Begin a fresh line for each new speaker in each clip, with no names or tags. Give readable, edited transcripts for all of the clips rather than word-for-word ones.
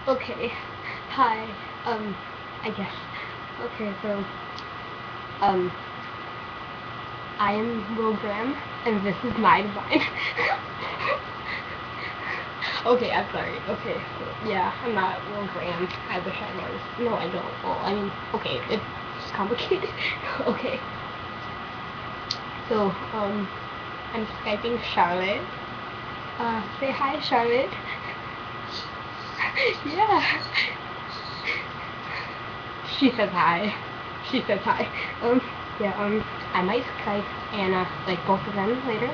Okay. Hi. I guess. Okay, so, um, I am Will Graham, and this is my design. Okay, I'm sorry. Okay, so, yeah, I'm not Will Graham. I wish I was. No, I don't. Well, I mean, okay, it's complicated. Okay. So, I'm Skyping Charlotte. Say hi, Charlotte. Yeah. She says hi. She says hi. Yeah, I might Skype Anna, like both of them later.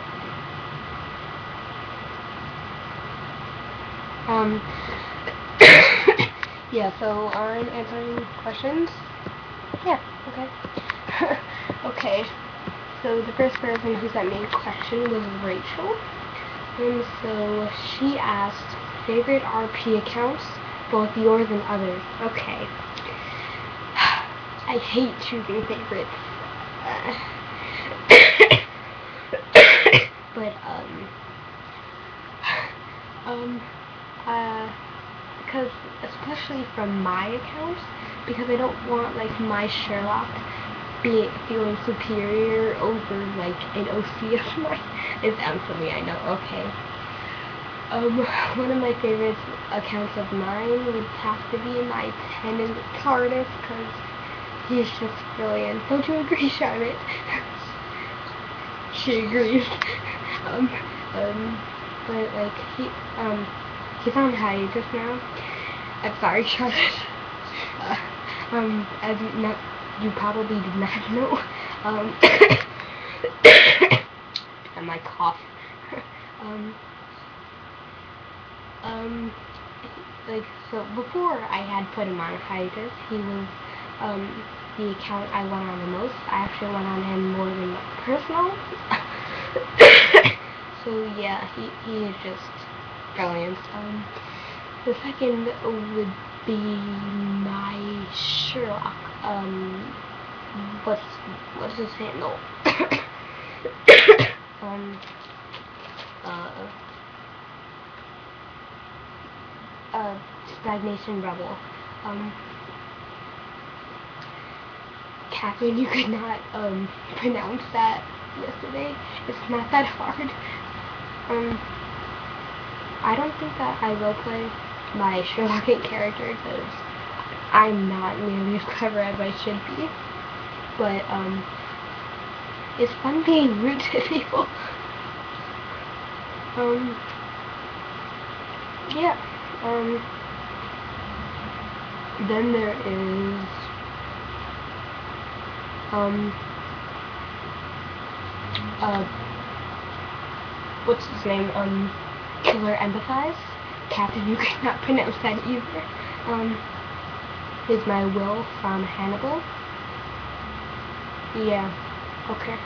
Um, yeah, so I'm answering questions. Yeah, okay. Okay, so the first person who sent me a question was Rachel. So she asked, favorite RP accounts, both yours and others. Okay. I hate choosing favorites. But, um, uh, because, especially from my accounts, because I don't want, like, my Sherlock feeling superior over, like, an OC of mine. It sounds silly, I know, okay. One of my favorite accounts of mine would have to be my Tenant TARDIS, because he's just brilliant. Don't you agree, Charlotte? She agrees. um, but like he's on hiatus now. I'm sorry, Charlotte. Uh, as you know, you probably did not know. Um, and my cough. um, um, like, so before I had put him on hiatus, he was, the account I went on the most. I actually went on him more than my personal. So yeah, he is just brilliant. The second would be my Sherlock. What's what's his handle? um, uh, uh, Stagnation Rebel. Um, Catherine, you could not pronounce that yesterday. It's not that hard. Um, I don't think that I will play my Sherlock character because I'm not nearly as clever as I should be. But it's fun being rude to people. Um, yeah. Um, then there is um uh what's his name? Killer Empathize. Captain, you could not pronounce that either. Um, is my Will from Hannibal. Yeah. Okay.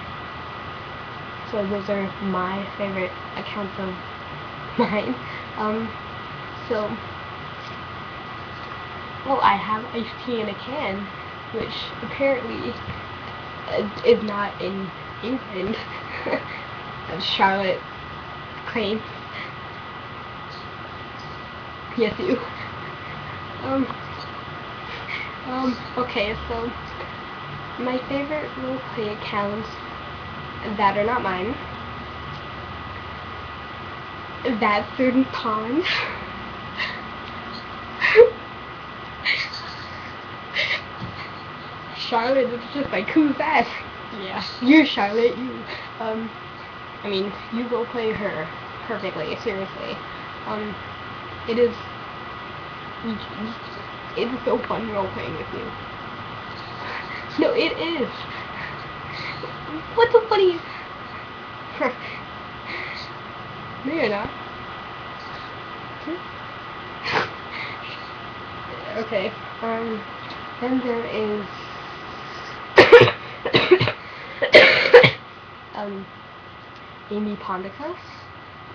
So those are my favorite accounts of mine. Um, so, well, I have iced tea in a can, which apparently is not in England, as Charlotte claims. Yes, you. Um, okay, so my favorite roleplay accounts that are not mine, that certain pond. Charlotte is just like, who's that? Yeah, you're Charlotte, you. Um, I mean, you go play her perfectly, seriously. Um, it is, it is so fun role playing with you. No, it is. What the funny? No, you're not. Okay. Then there is um Amy Pondicus.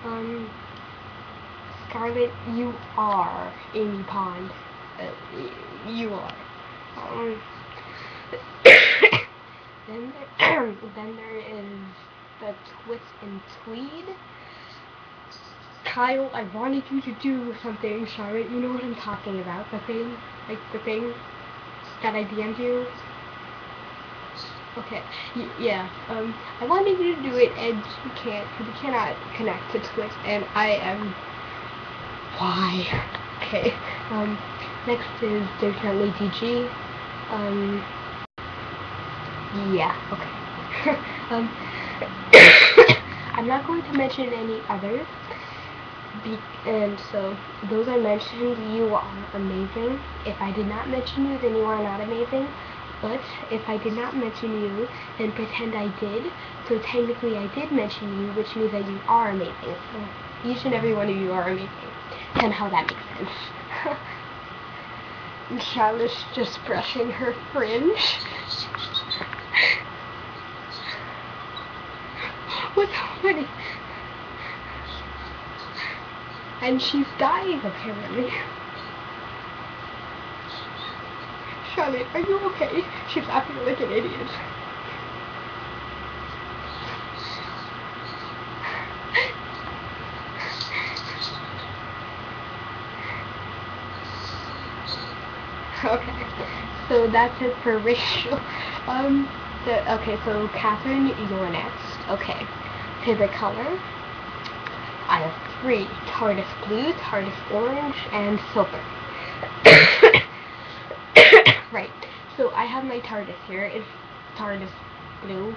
Um, Scarlett, you are Amy Pond. Uh, you are. Um, then there is the Twist and Tweed. Kyle, I wanted you to do something, Charlotte. You know what I'm talking about. The thing, like the thing that I DM'd you. Okay, yeah, I wanted you to do it, and you can't, because you cannot connect to Twitch, and I am, why? Okay, next is There's Currently DG, yeah, okay, I'm not going to mention any others, and so, those I mentioned, you are amazing. If I did not mention you, then you are not amazing. But if I did not mention you, then pretend I did. So technically I did mention you, which means that you are amazing. So each and every one of you are amazing. Somehow that makes sense. Charlotte's just brushing her fringe. What's happening? And she's dying apparently. Charlotte, are you okay? She's laughing like an idiot. Okay, so that's it for Rachel. Okay, so Catherine, you're next. Okay, favorite color? I have 3, TARDIS blue, TARDIS orange, and silver. Right, so I have my TARDIS here. It's TARDIS blue,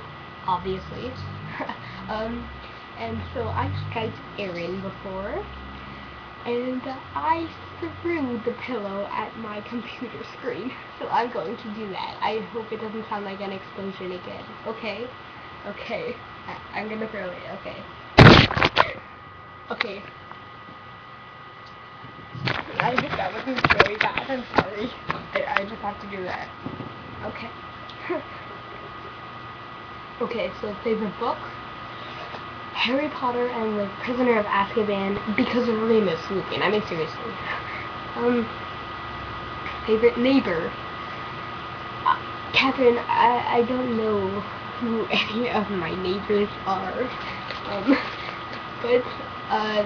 obviously. And so I Skyped Erin before, and I threw the pillow at my computer screen. So I'm going to do that. I hope it doesn't sound like an explosion again. Okay? Okay. I'm gonna throw it. Okay. Okay. I think that was really bad. I'm sorry. I just have to do that. Okay. Okay, so favorite book? Harry Potter and the Prisoner of Azkaban, because of Remus Lupin. I mean, seriously. Favorite neighbor? Catherine, I don't know who any of my neighbors are. But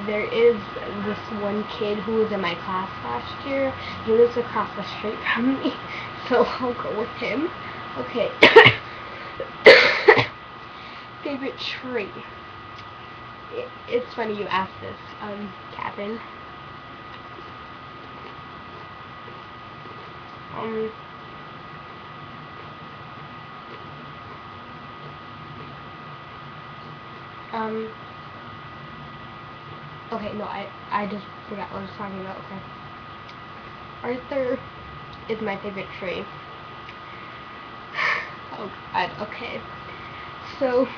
there is this one kid who was in my class last year. He lives across the street from me, so I'll go with him. Okay. Favorite tree? It's funny you asked this, Catherine. Okay, no, I just forgot what I was talking about. Okay. Arthur is my favorite tree. Oh god, okay. So,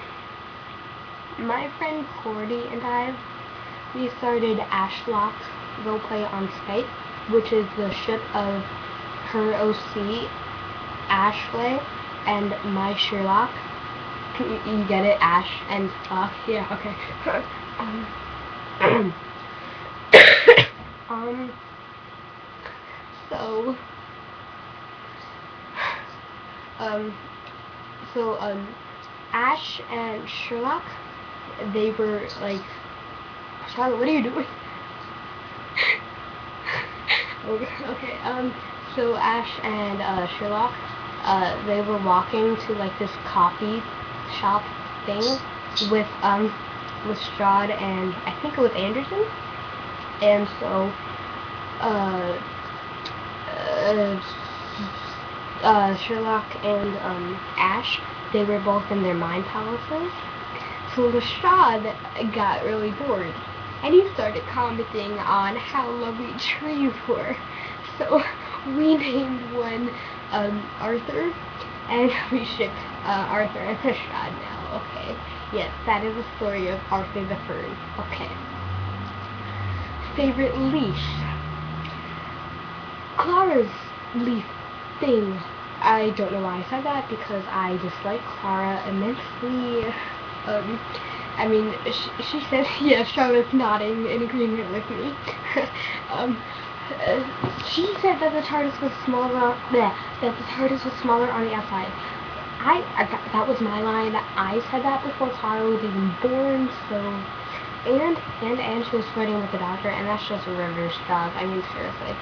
my friend Cordy and I, we started Ashlock roleplay on Skype, which is the ship of her OC, Ashley, and my Sherlock. You get it? Ash and yeah, okay. So, Ash and Sherlock, they were like, Charlotte, what are you doing? Okay, so Ash and Sherlock, they were walking to like this coffee shop thing with Strahd and I think it was Anderson, and so Sherlock and Ash, they were both in their mind palaces. So Lestrade got really bored, and he started commenting on how lovely trees were. So we named one Arthur, and we shipped Arthur and Lestrade now. Okay, yes, that is the story of Arthur the Fern. Okay. Favorite leaf? Clara's leaf thing. I don't know why I said that, because I dislike Clara immensely. I mean, she said, yeah, Charlotte's nodding in agreement with me. She said that the TARDIS was smaller, that the TARDIS was smaller on the outside. That was my line. I said that before Clara was even born, so and she was flirting with the doctor, and that's just a reverse job. I mean, seriously.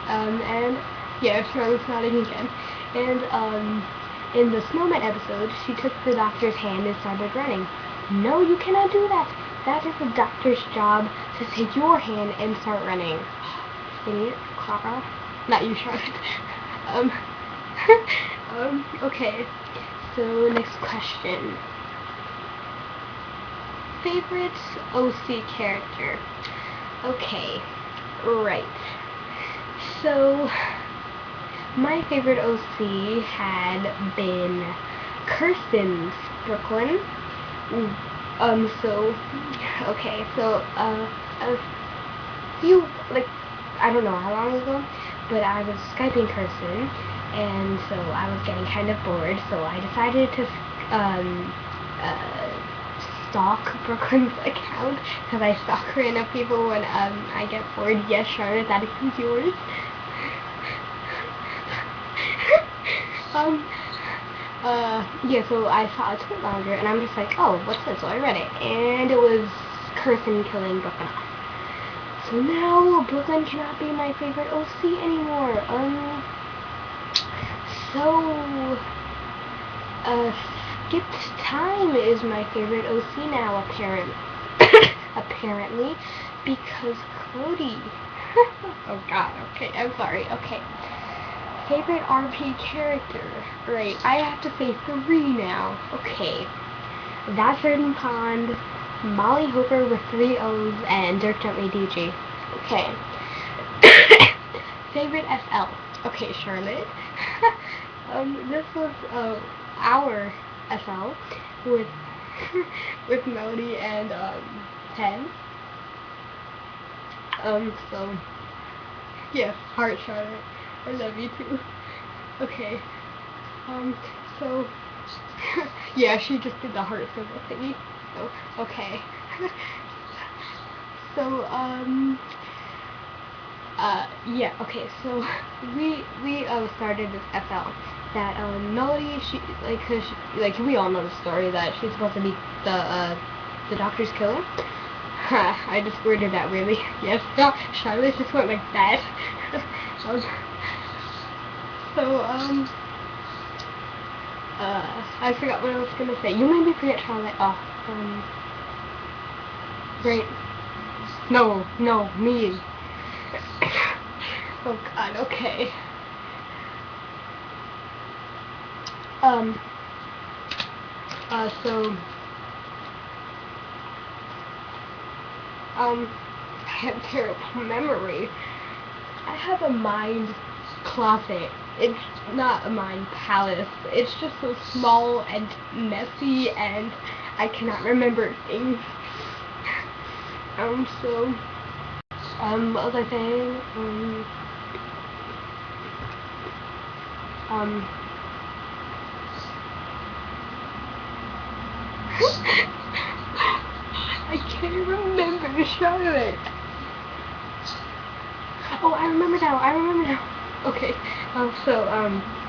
And yeah, Charlotte's nodding again. And in the Snowman episode, she took the doctor's hand and started running. No, you cannot do that. That is the doctor's job, to take your hand and start running. Idiot, Clara. Not you, Charlotte. Okay. So next question. Favorite OC character? Okay, right. So, my favorite OC had been Kirsten's Brooklyn. A few, like, I don't know how long ago, but I was Skyping Kirsten, and so I was getting kind of bored, so I decided to, stalk Brooklyn's account, because I stalk her enough people when I get bored. Yes, Charlotte, that is yours. Yeah, so I saw a tweet longer, and I'm just like, oh, what's this? So I read it, and it was Kirsten killing Brooklyn off. So now Brooklyn cannot be my favorite OC anymore. Skipped Time is my favorite OC now, apparently, because Cody. Oh God. Okay, I'm sorry. Okay. Favorite RP character. Right. I have to say 3 now. Okay. That Certain Pond, Molly Hooper with 3 O's, and Dirk Gently DG. Okay. Favorite FL. Okay, Charlotte. This was our FL with with Melody and 10. So yeah, heart, Charlotte. I love you too. Okay. So yeah, she just did the heart symbol thingy. So okay. So yeah, okay, so we started this FL that Melody, she like we all know the story that she's supposed to be the doctor's killer. I just worded that really. Yes, Charlotte just went like that. I forgot what I was gonna say. You made me forget, Charlotte. Right. No, me. Oh God, okay. I have terrible memory. I have a mind closet. It's not a mind palace. It's just so small and messy, and I cannot remember things. What was I saying? I can't remember, Charlotte. Oh, I remember now. Okay,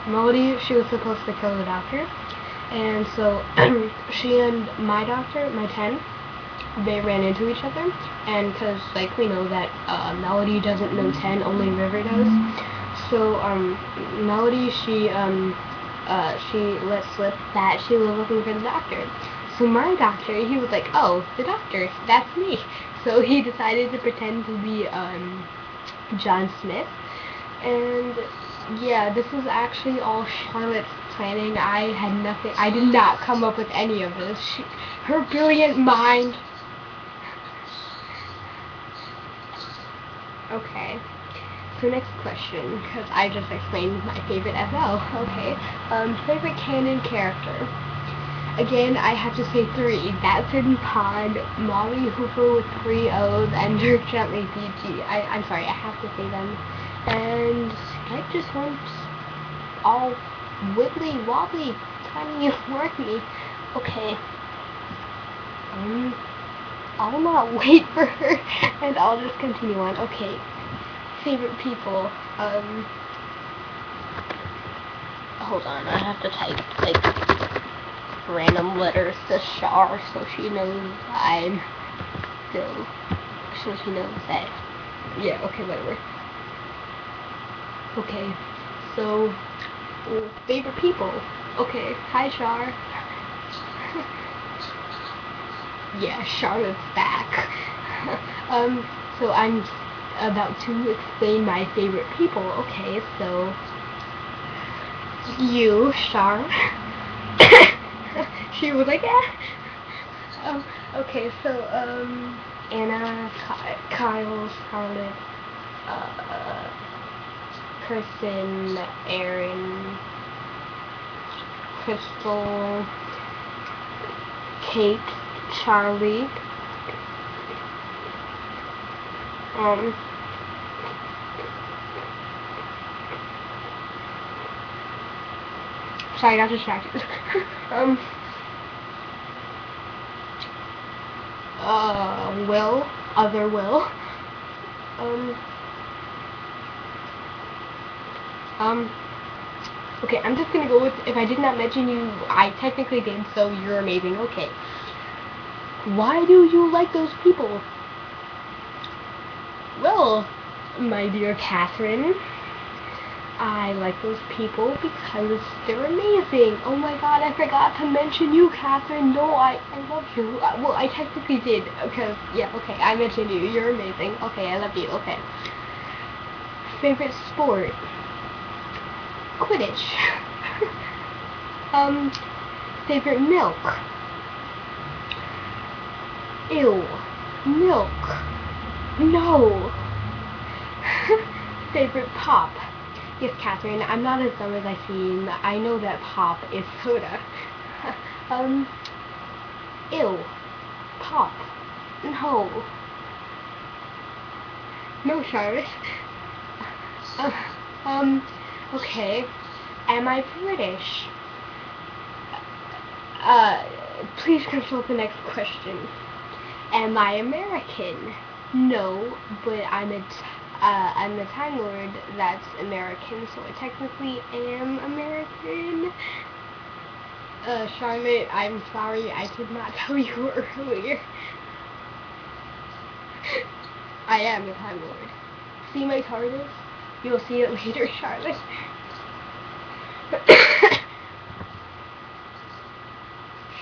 Melody, she was supposed to kill the doctor, and so she and my doctor, my 10, they ran into each other, and because, like, we know that Melody doesn't know 10, only River does, so Melody, she let slip that she was looking for the doctor. So my doctor, he was like, oh, the doctor, that's me. So he decided to pretend to be John Smith, and yeah, this was actually all Charlotte's planning. I did not come up with any of this. Her brilliant mind. Okay, so next question, because I just explained my favorite FL. Okay, favorite canon character. Again, I have to say 3. That Certain Pond, Molly Hooper with 3 O's, and Dirk Gently DG. I'm sorry, I have to say them. And Skype just went all wibbly wobbly, tiny wormy. Okay. I'll not wait for her, and I'll just continue on. Okay. Favorite people. Hold on, I have to type, like, random letters to Char so she knows I'm So she knows that. Yeah, okay, whatever. Okay, so favorite people. Okay, hi Char. Yeah, Charlotte's back. So I'm about to explain my favorite people. Okay, so you, Char. She was like, yeah. Okay, so Anna, Kyle, Scarlett, Kristen, Aaron, Crystal, Kate, Charlie, sorry, I got distracted. Will, other Will, okay, I'm just gonna go with, if I did not mention you, I technically did, so you're amazing. Okay. Why do you like those people? Well, my dear Catherine, I like those people because they're amazing. Oh my god, I forgot to mention you, Catherine. No, I love you. Well, I technically did, because, yeah, okay, I mentioned you. You're amazing. Okay, I love you. Okay. Favorite sport? Quidditch. Favorite milk? Ew. Milk. No. Favorite pop? Yes, Catherine, I'm not as dumb as I seem. I know that pop is soda. Ew. Pop. No. No, Charlotte. Okay. Am I British? Please consult the next question. Am I American? No, but I'm a Time Lord that's American, so I technically am American. Charlotte, I'm sorry, I did not tell you earlier. I am a Time Lord. See my TARDIS? You'll see it later, Charlotte.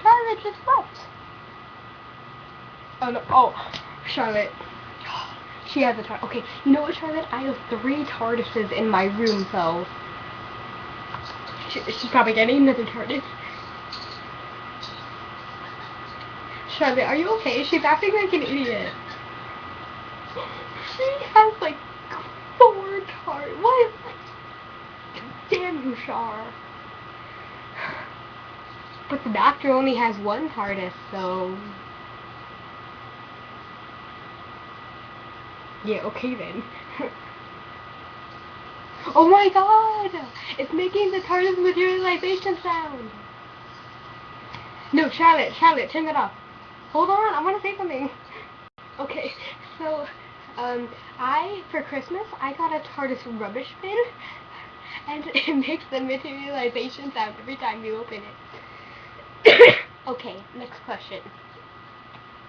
Charlotte just left. Oh no, oh, Charlotte. She has a TARDIS. Okay, you know what, Charlotte? I have 3 TARDISes in my room, so she's probably getting another TARDIS. Charlotte, are you okay? She's acting like an idiot. She has like 4 TARDIS. What? Damn you, Char. But the Doctor only has 1 TARDIS, so... Yeah, okay then. Oh my god! It's making the TARDIS materialization sound! No, Charlotte, turn it off. Hold on, I want to say something. Okay, so, for Christmas, I got a TARDIS rubbish bin, and it makes the materialization sound every time you open it. Okay, next question.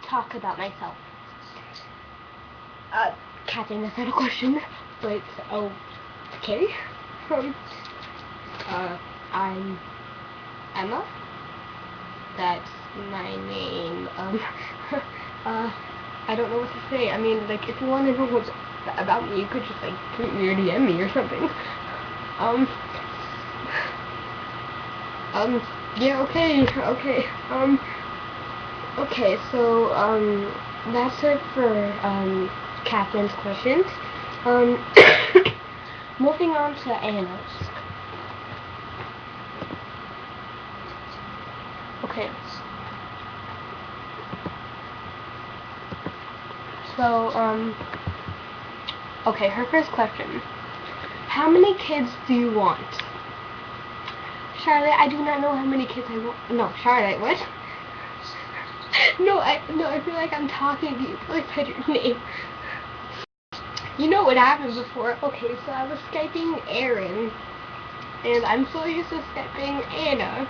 Talk about myself. Catherine, that's not a question, but, okay. I'm Emma. That's my name. I don't know what to say. I mean, like, if you want to know what's about me, you could just, like, tweet me or DM me or something. Yeah, okay, okay, so, that's it for, Catherine's questions. Moving on to Anna's. Okay. So, okay, her first question. How many kids do you want? Charlotte, I do not know how many kids I want. No, Charlotte, what? No, I feel like I'm talking to you, like I said your name. You know what happened before. Okay, so I was Skyping Aaron, and I'm so used to Skyping Anna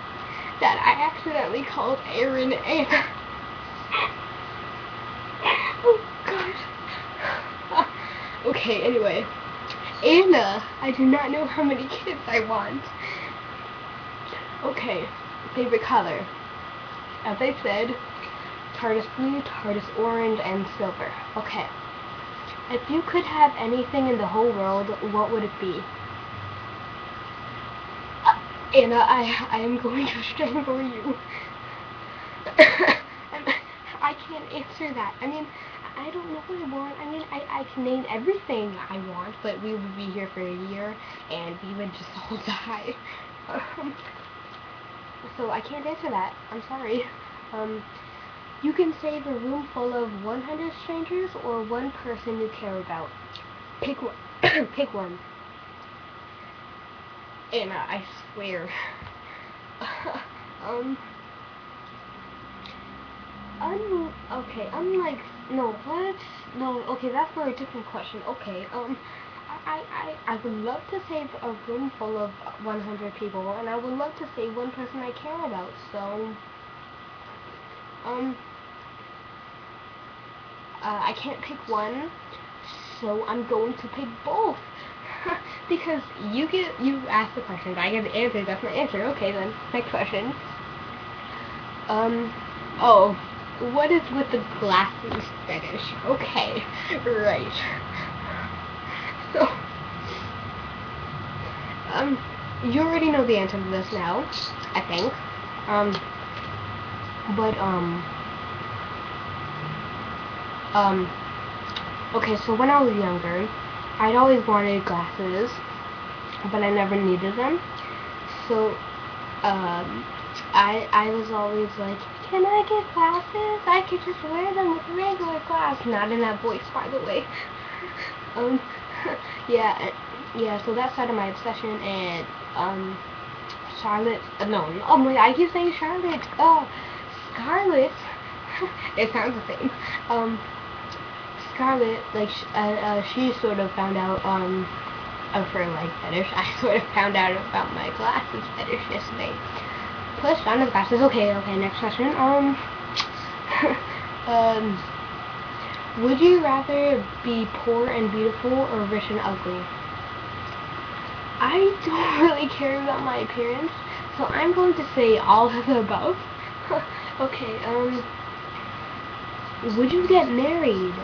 that I accidentally called Aaron Anna. Okay, anyway. Anna, I do not know how many kids I want. Okay, favorite color. As I said, TARDIS blue, TARDIS orange, and silver. Okay. If you could have anything in the whole world, what would it be? Anna, I am going to strangle you. I can't answer that. I mean, I don't know what I want. I mean, I can name everything I want, but we would be here for a year, and we would just all die. So I can't answer that. I'm sorry. You can save a room full of 100 strangers or one person you care about. Pick one. Pick one. Anna, I swear. Okay, no, what? No, okay, that's for a different question. Okay, I would love to save a room full of 100 people, and I would love to save one person I care about, so, I can't pick one, so I'm going to pick both. Because you ask the questions, I get the answer, that's my answer. Okay then, next question. Oh, what is with the glasses fetish? Okay, right. So, you already know the answer to this now, I think. Okay, so when I was younger, I'd always wanted glasses, but I never needed them. So, I was always like, can I get glasses? I could just wear them with regular glasses. Not in that voice, by the way. yeah, so that started my obsession, and, Charlotte, no, oh my god, I keep saying Charlotte, Scarlet, it sounds the same, Scarlet, like, she sort of found out, of her, like, fetish. I sort of found out about my glasses fetish yesterday. Pushed on the glasses. Okay, next question. Would you rather be poor and beautiful or rich and ugly? I don't really care about my appearance, so I'm going to say all of the above. Okay, would you get married?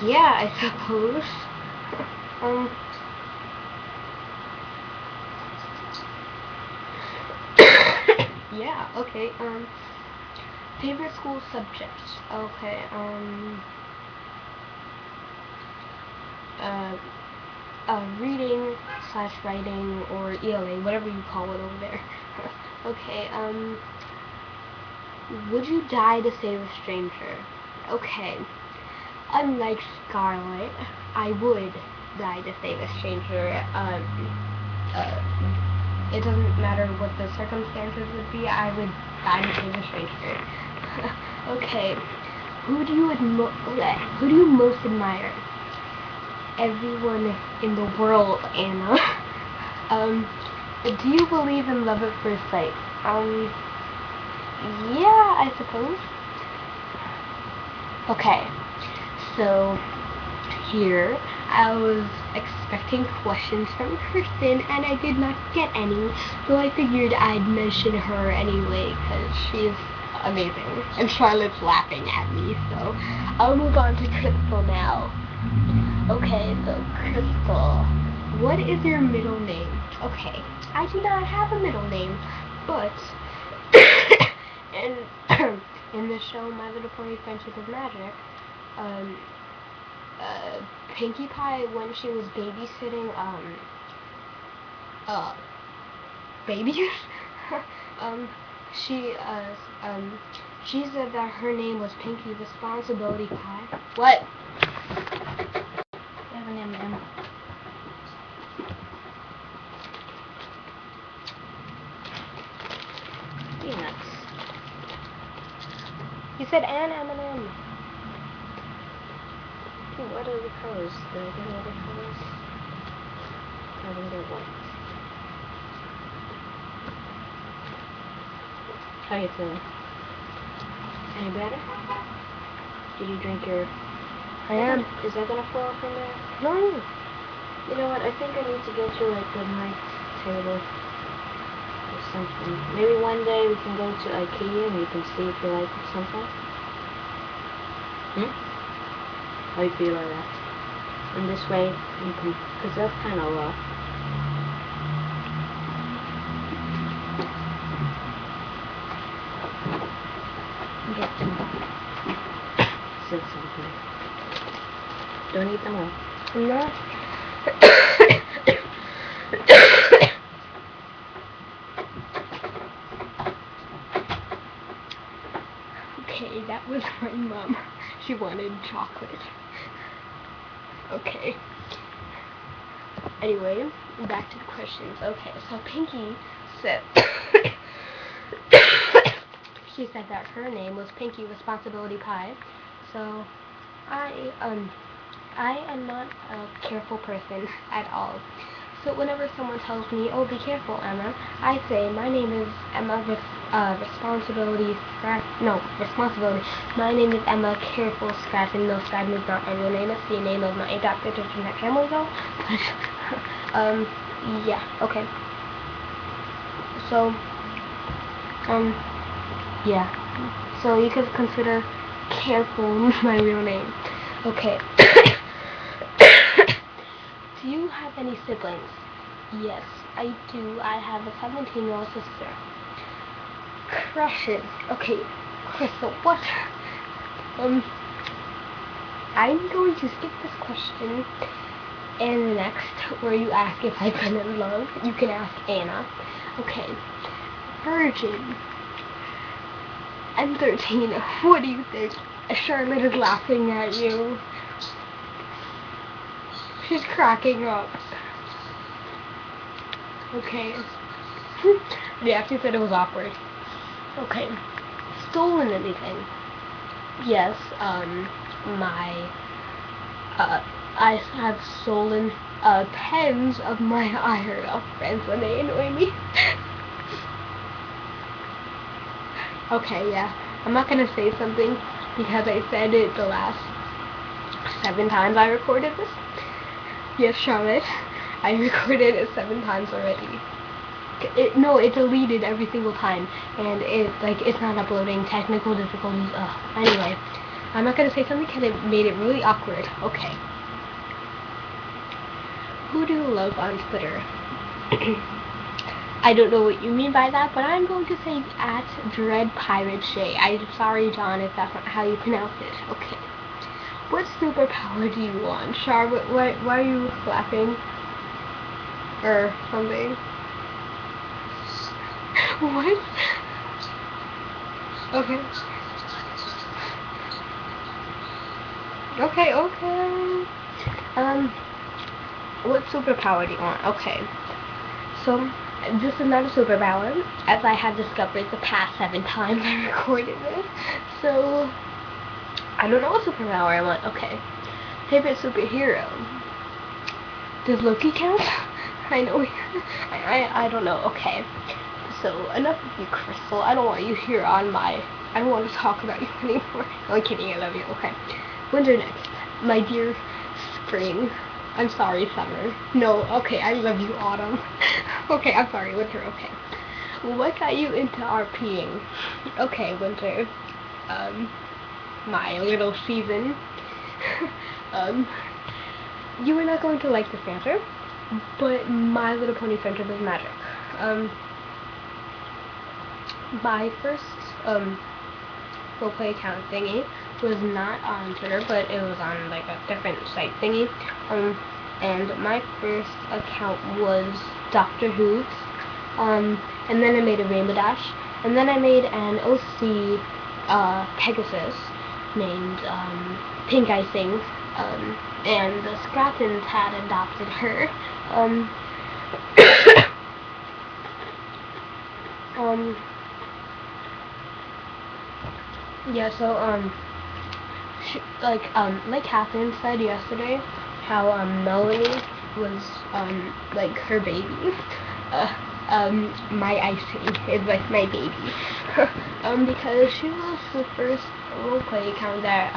Yeah, I suppose. Yeah, okay, favorite school subjects. Okay, reading / writing or ELA, whatever you call it over there. Okay, would you die to save a stranger? Okay, unlike Scarlet, I would die to save a stranger. It doesn't matter what the circumstances would be, I would die to save a stranger. Okay, who do you most admire? Everyone in the world, Anna. Do you believe in love at first sight? Yeah, I suppose. Okay, so here I was expecting questions from Kristen, and I did not get any, so I figured I'd mention her anyway, because she's amazing, and Charlotte's laughing at me, so I'll move on to Crystal now. Okay, so Crystal, what is your middle name? Okay, I do not have a middle name, but in in the show My Little Pony: Friendship is Magic, Pinkie Pie, when she was babysitting babies, she said that her name was Pinkie Responsibility Pie. What? I have an M&M. Peanuts. You said an M&M. What are the colors? Did I get other colors? I didn't get white. How you feeling? Any better? Did you drink your I am.
Is that gonna fall from there?
No.
You know what? I think I need to get you like a nice table or something. Maybe one day we can go to IKEA and you can see if you like something. How you feel about that? And this way you can, because that's kind of low.
Get them.
Sit something. Don't eat them all.
No. Okay, that was my mom. She wanted chocolate. Okay. Anyway, back to the questions. Okay, so Pinky said she said that her name was Pinky Responsibility Pie. So I am not a careful person at all. So whenever someone tells me, "Oh, be careful, Emma," I say, "My name is Emma Responsibility Scratch." No, Responsibility. My name is Emma Careful Scratch, and no, Scratch is not my real name. It's the name of my adopted internet family, though. Yeah. Okay. So, yeah. So you could consider Careful my real name. Okay. Do you have any siblings? Yes, I do. I have a 17-year-old sister. Crushes. Okay, Crystal, what? I'm going to skip this question. And the next, where you ask if I've been in love, you can ask Anna. Okay. Virgin. I'm 13. What do you think? Charlotte is laughing at you. She's cracking up. Okay. Yeah, she said it was awkward. Okay. Stolen anything? Yes, I have stolen, pens of my IRL friends when they annoy me. Okay, yeah. I'm not gonna say something because I said it the last 7 times I recorded this. Yes, Charlotte, I recorded it 7 times already. It deleted every single time, and it's not uploading. Technical difficulties. Anyway, I'm not gonna say something because it made it really awkward. Okay. Who do you love on Twitter? I don't know what you mean by that, but I'm going to say at DreadPirateShay. I'm sorry, John, if that's not how you pronounce it. Okay. What superpower do you want? Charlotte, why are you laughing? Or something? What? Okay. Okay. What superpower do you want? Okay. So, this is not a superpower, as I have discovered the past 7 times I recorded this. So, I don't know what superpower I want. Okay. Favorite superhero. Does Loki count? I know. I don't know. Okay. So, enough of you, Crystal. I don't want you here on my... I don't want to talk about you anymore. No, I'm kidding. I love you. Okay. Winter next. My dear spring. I'm sorry, summer. No, okay, I love you, autumn. Okay, I'm sorry, winter, okay. What got you into RPing? Okay, winter. My little season. You are not going to like this answer, but My Little Pony Friendship is magic. My first, roleplay account thingy was not on Twitter, but it was on like a different site thingy. And my first account was Doctor Who's. And then I made a Rainbow Dash, and then I made an OC Pegasus named Pink Icing. And the Scrappins had adopted her. Yeah, so, like Catherine said yesterday, how, Melanie was, like, her baby. My Icing is, like, my baby. Because she was the first roleplay account that,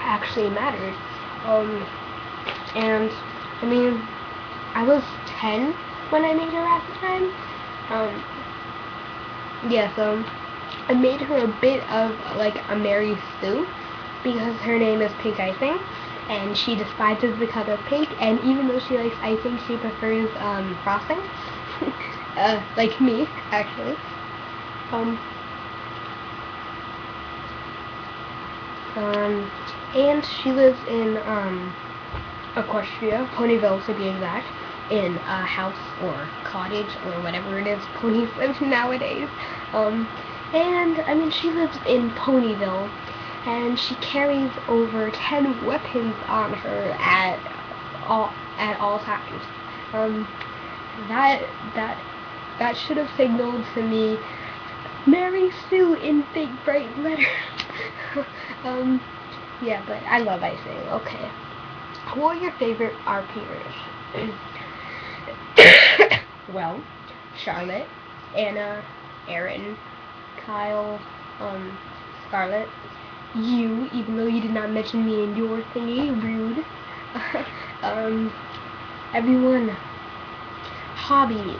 actually mattered. And I mean, I was 10 when I made her at the time. Yeah, so I made her a bit of like a Mary Sue because her name is Pink Icing, and she despises the color pink. And even though she likes icing, she prefers frosting, like me actually. And she lives in Equestria, Ponyville to be exact, in a house or cottage or whatever it is ponies live nowadays. And I mean, she lives in Ponyville, and she carries over 10 weapons on her at all times. That that that should have signaled to me, Mary Sue in big bright letters. Yeah, but I love icing. Okay. What are your favorite RPers? Well, Charlotte, Anna, Erin, Kyle, Scarlet, you, even though you did not mention me in your thingy, rude. Everyone, hobbies.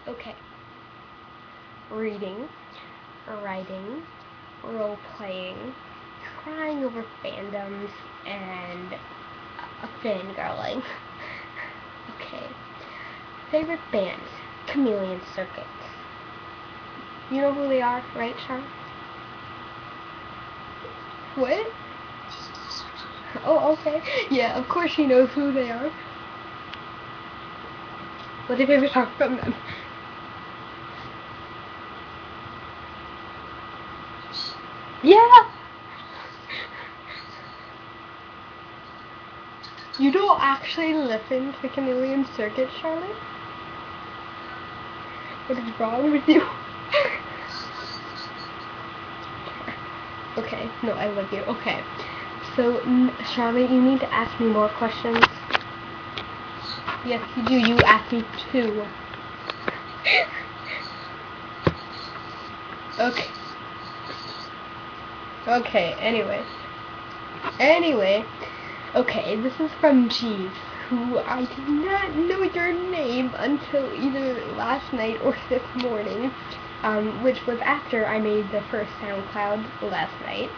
Okay. Reading, writing, role-playing, crying over fandoms, and fangirling. Okay. Favorite band? Chameleon Circuit. You know who they are, right, Sean? What? Oh, okay. Yeah, of course she knows who they are. What's your favorite song from them? Yeah! You don't actually listen to Chameleon Circuit, Charlotte? What is wrong with you? Okay, no, I love you. Okay, so Charlotte, you need to ask me more questions. Yes, you do. You asked me 2. Okay. Okay, Anyway, okay, this is from Jeeves, who I did not know your name until either last night or this morning, which was after I made the first SoundCloud last night,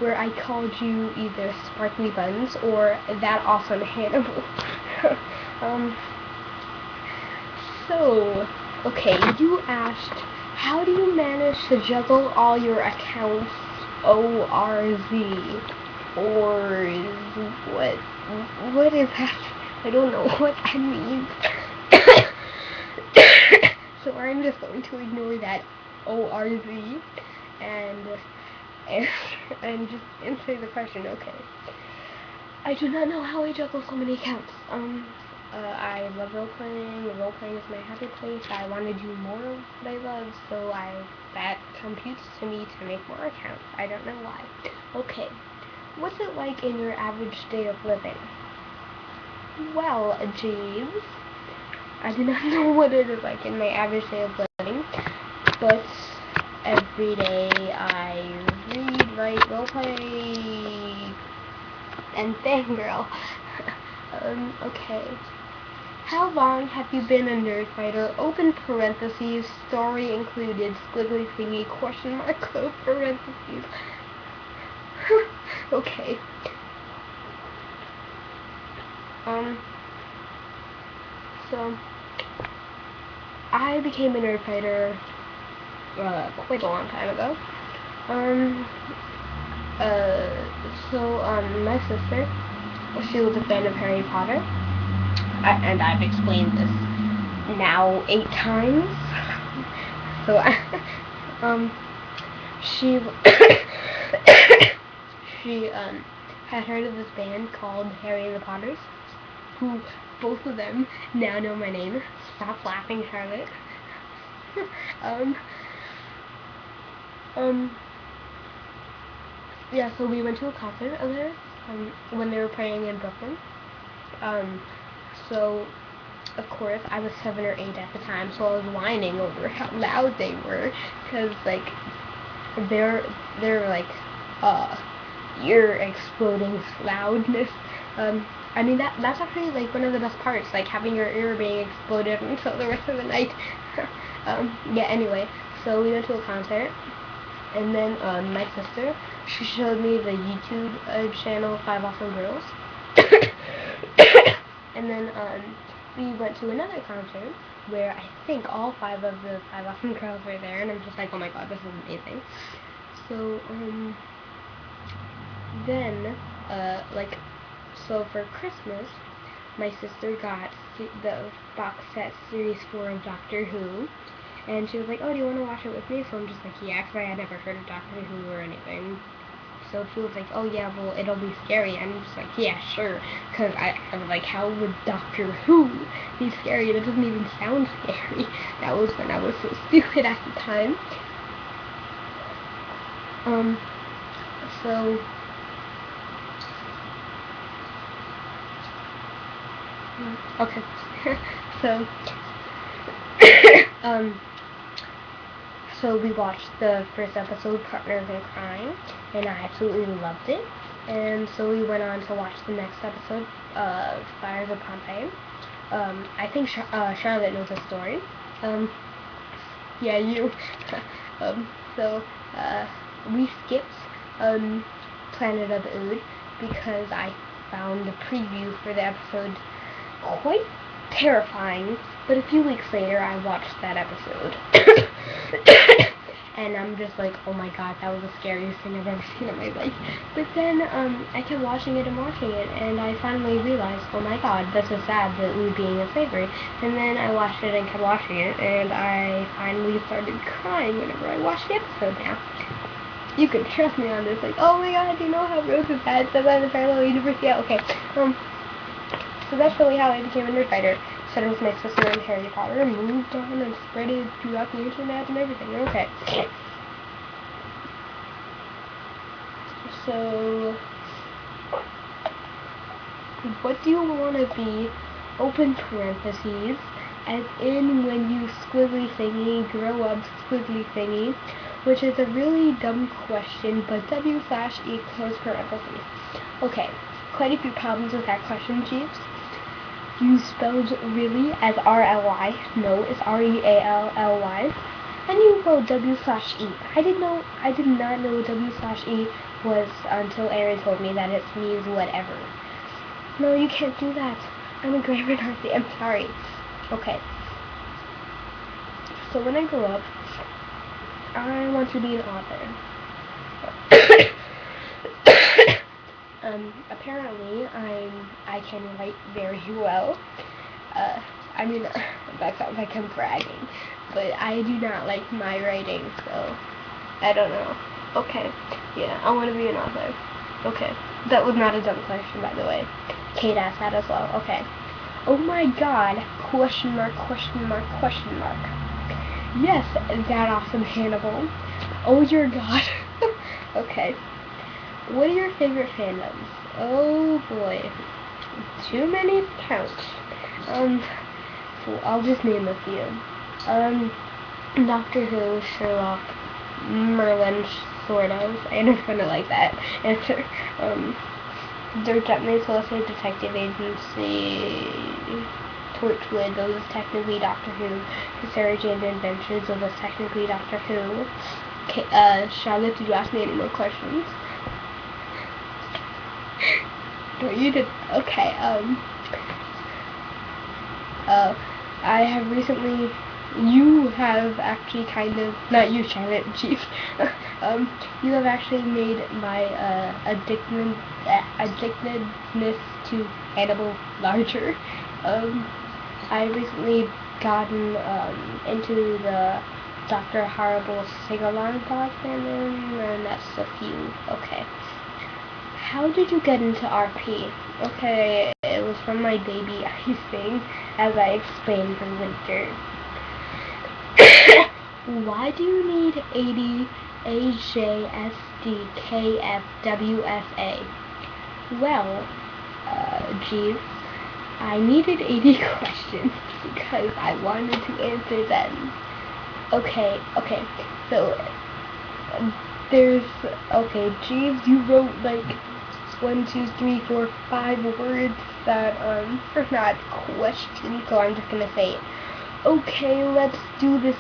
where I called you either Sparkly Buns or That Awesome Hannibal. So, okay, you asked, how do you manage to juggle all your accounts ORZ? Or what is that? I don't know what that means. So I'm just going to ignore that ORZ and just answer the question. Okay. I do not know how I juggle so many accounts. I love role-playing. Role-playing is my happy place. I want to do more of what I love, so that computes to me to make more accounts. I don't know why. Okay. What's it like in your average day of living? Well, James, I do not know what it is like in my average day of living, but every day I read, write, roleplay, and fangirl. Okay. How long have you been a Nerdfighter? Open parentheses, story included, squiggly thingy, question mark, close parentheses. Okay. So I became a Nerdfighter quite a long time ago. My sister, she was a fan of Harry Potter, and I've explained this now 8 times. So, she she had heard of this band called Harry and the Potters, who both of them now know my name. Stop laughing, Charlotte. Yeah, so we went to a concert of theirs when they were playing in Brooklyn. So of course I was 7 or 8 at the time, so I was whining over how loud they were, because like they're like ear exploding loudness. I mean that's actually like one of the best parts, like having your ear being exploded until the rest of the night. Yeah. Anyway, so we went to a concert, and then my sister, she showed me the YouTube channel 5 Awesome Girls. And then we went to another concert where I think all 5 of the 5 Awesome Girls were there, and I'm just like, oh my god, this is amazing. So then like, so for Christmas, my sister got the box set Series 4 of Doctor Who, and she was like, oh, do you want to watch it with me? So I'm just like, yeah, because I had never heard of Doctor Who or anything. So she was like, oh yeah, well, it'll be scary. And I'm just like, yeah, sure. Because I was like, how would Doctor Who be scary? That doesn't even sound scary. That was when I was so stupid at the time. So okay. So so we watched the first episode, Partners in Crime, and I absolutely loved it. And so we went on to watch the next episode of Fires of Pompeii. I think Charlotte knows the story. Yeah, you. So we skipped Planet of Ood because I found the preview for the episode quite terrifying. But a few weeks later, I watched that episode. And I'm just like, oh my god, that was the scariest thing I've ever seen in my life. But then I kept watching it, and I finally realized, oh my god, this is sad, the Ood being a slavery. And then I watched it and kept watching it, and I finally started crying whenever I watched the episode now. You can trust me on this, like, oh my god, you know how Rose is bad, so I'm in the parallel universe, yeah, okay. So that's really how I became a nerd fighter. Started with my sister and Harry Potter, and moved on and spread it throughout the internet and everything. Okay. So, what do you want to be, open parentheses, as in when you squiggly thingy, grow up squiggly thingy, which is a really dumb question, but W/E close parentheses. Okay, quite a few problems with that question, Jeeves. You spelled really as R-L-Y. No, it's R-E-A-L-L-Y. And you wrote W/E. I did not know W/E was until Aaron told me that it means whatever. No, you can't do that. I'm a grammar Nazi. I'm sorry. Okay. So when I grow up, I want to be an author. Apparently, I can write very well. I mean, that sounds like I'm bragging, but I do not like my writing, so I don't know. Okay, yeah, I want to be an author. Okay, that was not a dumb question, by the way. Kate asked that as well. Okay. Oh my god, question mark, question mark, question mark. Yes, that awesome Hannibal. Oh your god. Okay. What are your favorite fandoms? Oh boy. Too many to count. So I'll just name a few. Doctor Who, Sherlock, Merlin, sort of. I never kind of like that answer. Japanese Solitary Detective Agency, Torchwood, those is technically Doctor Who. Sarah Jane Adventures, those is technically Doctor Who. Charlotte, did you ask me any more questions? No, you did. Okay, I have recently, you have actually kind of, not you, Charlotte, Chief, you have actually made my, addictedness to Hannibal larger. I recently gotten, into the Dr. Horrible sing-along dog fandom, and that's a few. Okay. How did you get into RP? Okay, it was from my baby icing, as I explained for Winter. Why do you need 80 AJSDKFWFA? Well, Jeeves, I needed 80 questions because I wanted to answer them. Okay, so there's, okay, Jeeves, you wrote like 1, 2, 3, 4, 5 words that are not questions, so I'm just gonna say it. Okay, let's do this,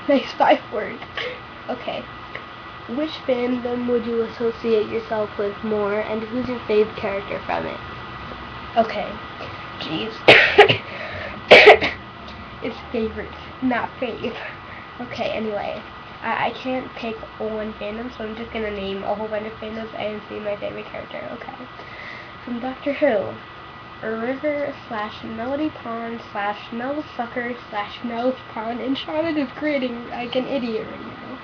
nice 5 words. Okay. Which fandom would you associate yourself with more, and who's your favorite character from it? Okay. Jeez. It's favorite, not fave. Okay, anyway. I can't pick one fandom, so I'm just gonna name a whole bunch of fandoms and say my favorite character. Okay. From Doctor Who, River / Melody Pond / Mel Sucker / Mel's Pond, and Charlotte is grading like an idiot right now.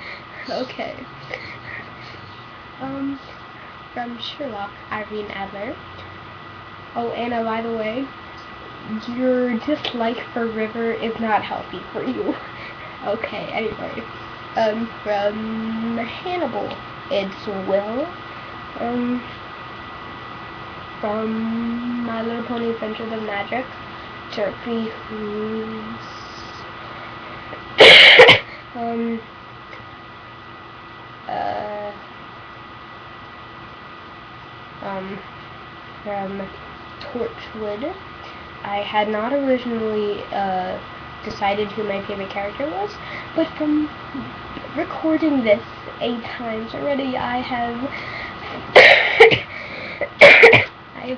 Okay. From Sherlock, Irene Adler. Oh, Anna, by the way, your dislike for River is not healthy for you. Okay, anyway. From Hannibal, it's Will. From My Little Pony Adventures of Magic, Jerky, who's from Torchwood. I had not originally decided who my favorite character was, but from recording this 8 times already, I have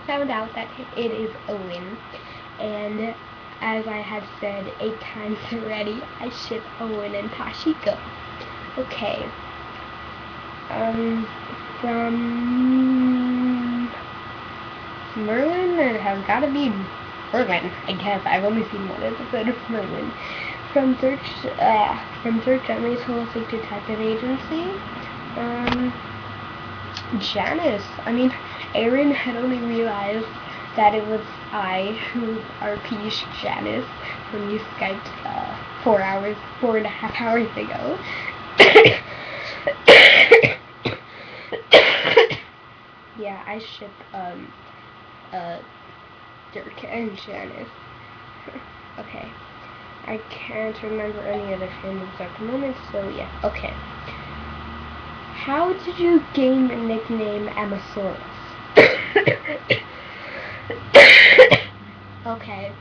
found out that it is Owen, and as I have said 8 times already, I ship Owen and Tashiko. Okay. From Merlin, it has gotta be Merlin, I guess. I've only seen one episode of Merlin. From Dirk Gently's Holistic Detective Agency, Janice. I mean, Aaron had only realized that it was I who RP'd Janice when you Skyped 4.5 hours ago. Yeah, I ship Dirk and Janice. Okay. I can't remember any other fandoms at the moment, so yeah. Okay. How did you gain the nickname Amasaurus? Okay.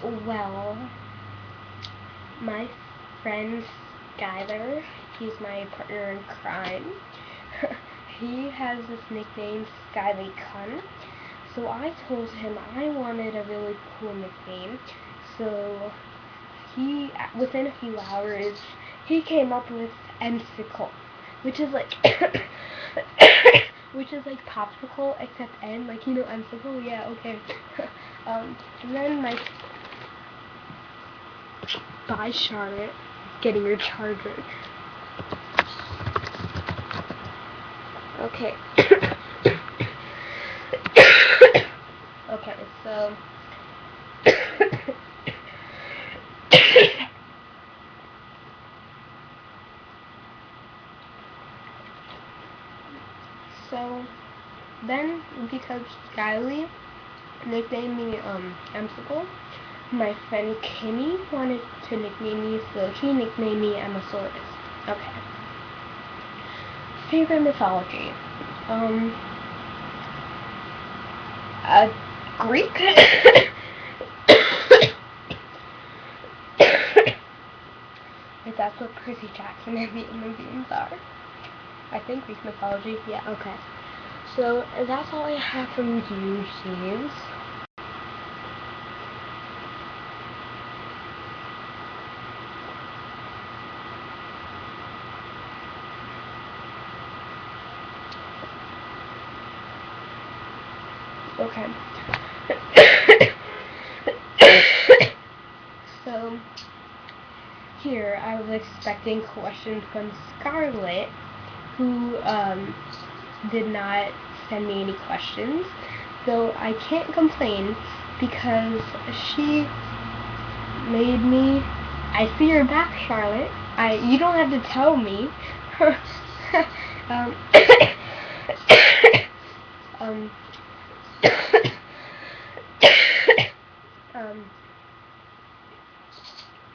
Well, my friend Skyler, he's my partner in crime. He has this nickname, Skyly Kun. So I told him I wanted a really cool nickname. So he, within a few hours, he came up with Ensicle, which is like, which is like popsicle except N, like, you know, Ensicle. Yeah, okay. And then bye Charlotte, getting your charger. Okay. Okay, so then because Skyly nicknamed me Emsicle, my friend Kimmy wanted to nickname me, so she nicknamed me Amasaurus. Okay. Favorite mythology. Greek? If that's what Percy Jackson and the Olympians are. I think Greek mythology. Yeah, okay. So that's all I have from you, Jeeves. Okay. So here I was expecting questions from Scarlett, who did not send me any questions. So I can't complain because she made me. I see your back, Charlotte. You don't have to tell me.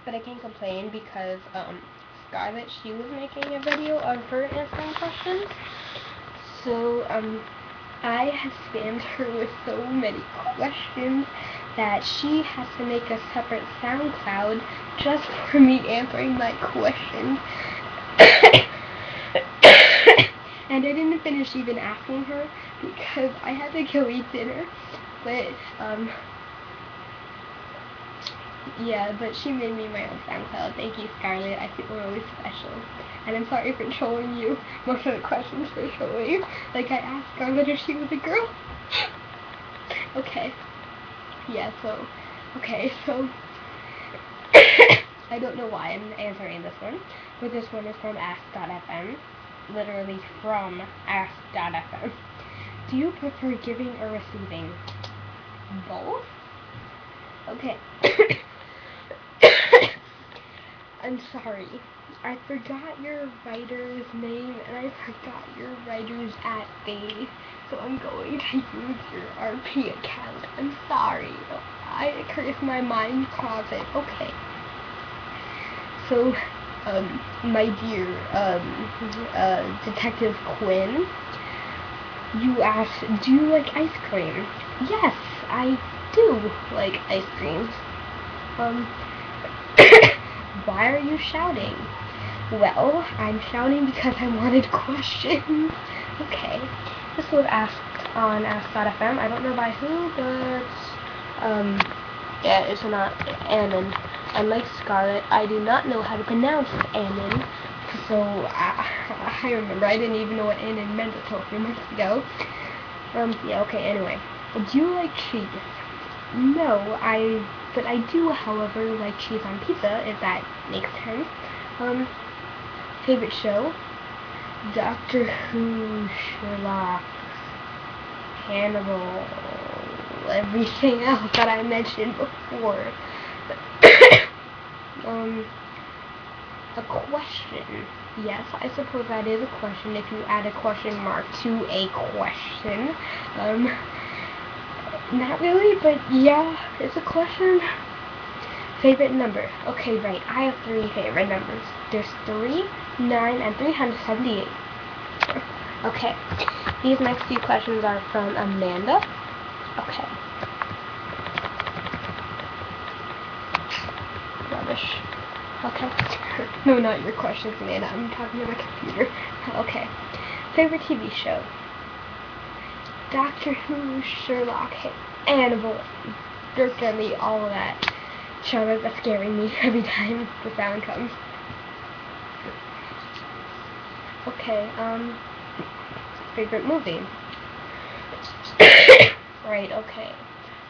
But I can't complain because Scarlett. She was making a video of her answering questions. So, I have spammed her with so many questions that she has to make a separate SoundCloud just for me answering my questions. And I didn't finish even asking her because I had to go eat dinner. But, yeah, but she made me my own SoundCloud. Thank you, Scarlett. I feel really special. And I'm sorry for trolling you. Most of the questions for trolling. Like, I asked Scarlett if she was a girl. Okay. Yeah, so, okay, so, I don't know why I'm answering this one, but this one is from Ask.fm. Literally from Ask.fm. Do you prefer giving or receiving? Both? Okay. I'm sorry. I forgot your writer's name and I forgot your writer's @B, so I'm going to use your RP account. I'm sorry. I cursed my mind closet. Okay. So, my dear, Detective Quinn, you asked, do you like ice cream? Yes, I do like ice cream. Why are you shouting? Well, I'm shouting because I wanted questions. Okay. This was asked on Ask.fm. I don't know by who, but, yeah, it's not Anon. Unlike Scarlett, I do not know how to pronounce Anon. So, I remember, I didn't even know what Anon meant until a few months ago. Yeah, okay, anyway. Do you like cheese? No, but I do, however, like cheese on pizza, if that makes sense. Favorite show? Doctor Who, Sherlock, Hannibal, everything else that I mentioned before. A question. Yes, I suppose that is a question if you add a question mark to a question. Not really, but yeah, it's a question. Favorite number. Okay, right. I have 3 favorite numbers. There's 3, 9, and 378. Okay. These next few questions are from Amanda. Okay. Rubbish. Okay. No, not your questions, Amanda. I'm talking to my computer. Okay. Favorite TV show. Doctor Who, Sherlock, Hannibal, Dirk Gently, all of that. Charlotte, that's scaring me every time the sound comes. Okay, favorite movie. Right, okay.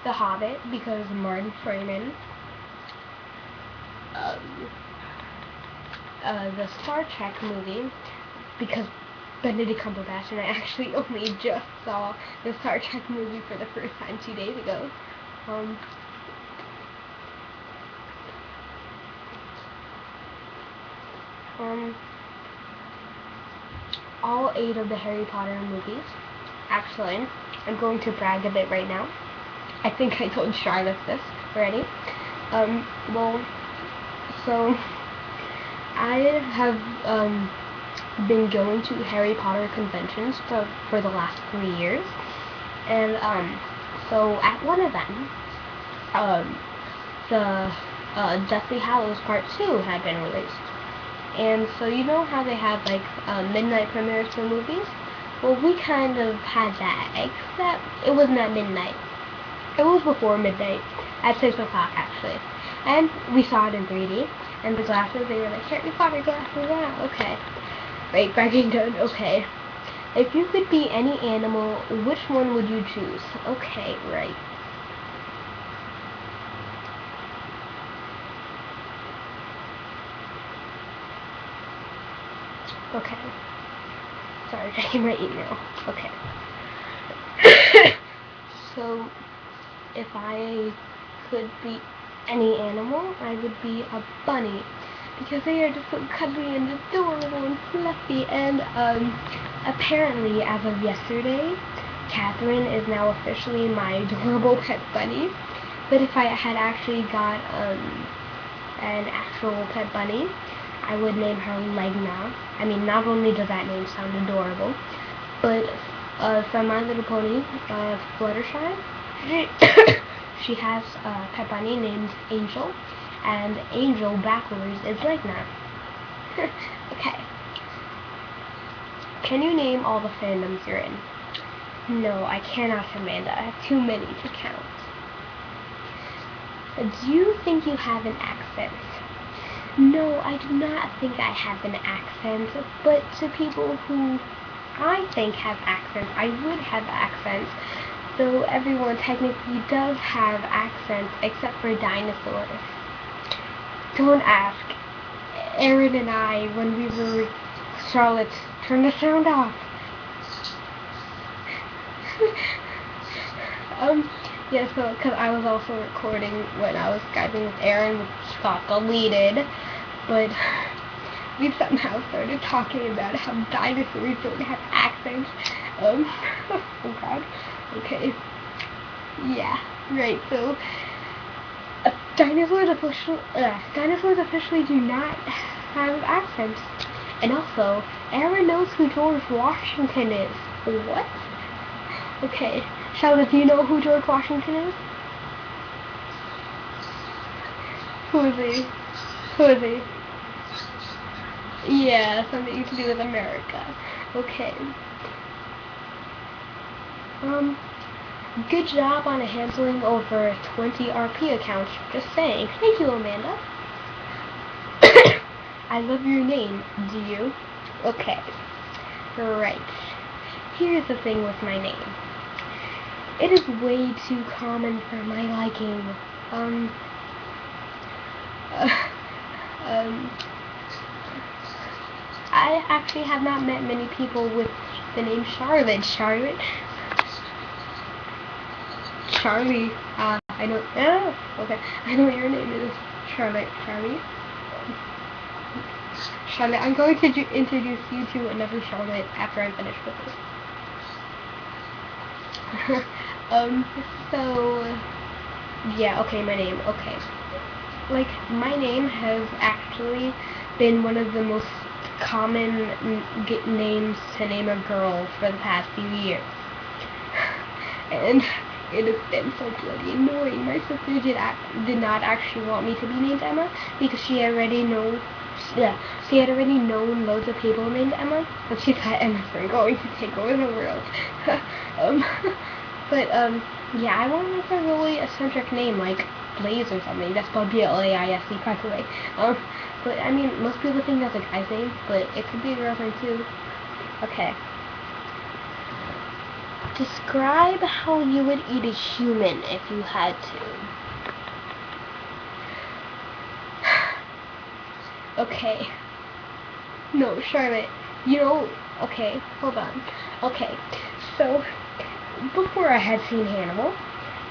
The Hobbit, because Martin Freeman. The Star Trek movie, because Benedict Cumberbatch, and I actually only just saw the Star Trek movie for the first time 2 days ago. All 8 of the Harry Potter movies. Actually, I'm going to brag a bit right now. I think I told Charlotte this already. Well, so I have been going to Harry Potter conventions for the last 3 years, and so at one of them, the Deathly Hallows Part 2 had been released. And so you know how they have like midnight premieres for movies? Well, we kind of had that, except it wasn't at midnight. It was before midnight, at 6 o'clock actually. And we saw it in 3D, and the glasses, they were like, Harry Potter glasses, wow, okay. Right, bragging done, okay. If you could be any animal, which one would you choose? Okay, right. Okay. Sorry, checking my email. Okay. So, if I could be any animal, I would be a bunny. Because they are just so cuddly and adorable and fluffy. And, apparently, as of yesterday, Catherine is now officially my adorable pet bunny. But if I had actually got, an actual pet bunny, I would name her Legna. I mean, not only does that name sound adorable, but from My Little Pony, Fluttershy, she has a pet bunny named Angel, and Angel backwards is Legna. Okay. Can you name all the fandoms you're in? No, I cannot, Amanda. I have too many to count. Do you think you have an accent? No, I do not think I have an accent, but to people who I think have accents, I would have accents, though everyone technically does have accents except for dinosaurs. Don't ask. Aaron and I, when we were Charlotte, turn the sound off. Yeah, so, because I was also recording when I was Skyping with Aaron, which got deleted, but we somehow started talking about how dinosaurs don't have accents. Oh god. Okay. Yeah, right, so, dinosaurs officially do not have accents. And also, Aaron knows who George Washington is. What? Okay. Charlotte, do you know who George Washington is? Who is he? Who is he? Yeah, something to do with America. Okay. Good job on handling over 20 RP accounts. Just saying. Thank you, Amanda. I love your name. Do you? Okay. Right. Here's the thing with my name. It is way too common for my liking. I actually have not met many people with the name Charlotte. Charlie. I know. Oh, okay. I know what your name is. Charlotte. Charlotte, I'm going to introduce you to another Charlotte after I'm finished with this. So, yeah, okay, my name, okay. Like, my name has actually been one of the most common names to name a girl for the past few years. And it has been so bloody annoying. My sister did not actually want me to be named Emma because she had already known loads of people named Emma, but she thought Emma's going to take over the world. Yeah, I want like a really eccentric name, like Blaze or something. That's spelled Blaise, by the way. But I mean, most people think that's a guy's name, but it could be a girl's name too. Okay. Describe how you would eat a human if you had to. Okay. No, Charlotte. Okay, hold on. Okay, so before I had seen Hannibal,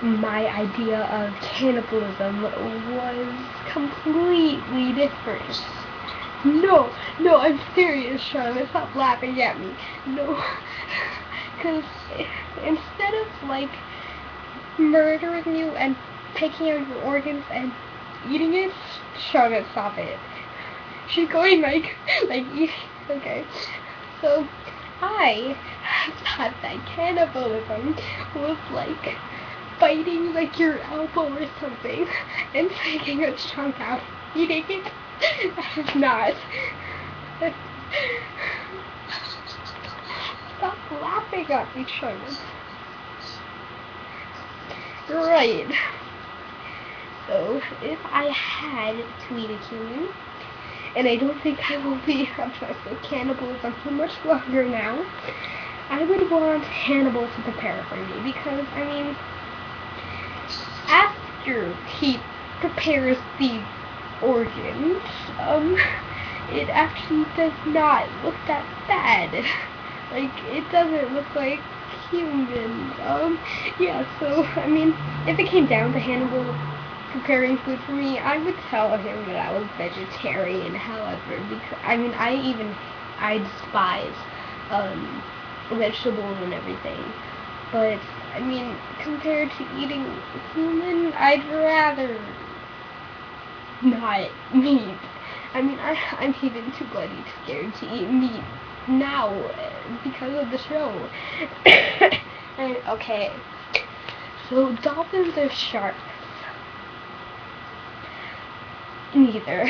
my idea of cannibalism was completely different. No, I'm serious, Charlotte. Stop laughing at me. No, because instead of, like, murdering you and taking out your organs and eating it, Charlotte, stop it. She's going, okay. So, I thought that cannibalism was like biting like your elbow or something and taking a chunk out, eating it. That is not. Stop laughing at me, Charlotte. Right. So, if I had to eat a human, and I don't think I will be obsessed with cannibalism for much longer now, I would want Hannibal to prepare for me, because, I mean, after he prepares the organs, it actually does not look that bad. Like, it doesn't look like human. Yeah, so, I mean, if it came down to Hannibal preparing food for me, I would tell him that I was vegetarian, however, because, I mean, I despise, vegetables and everything, but, I mean, compared to eating human, I'd rather not meat. I mean, I'm even too bloody scared to eat meat now because of the show. And, okay, so dolphins or sharks? Neither.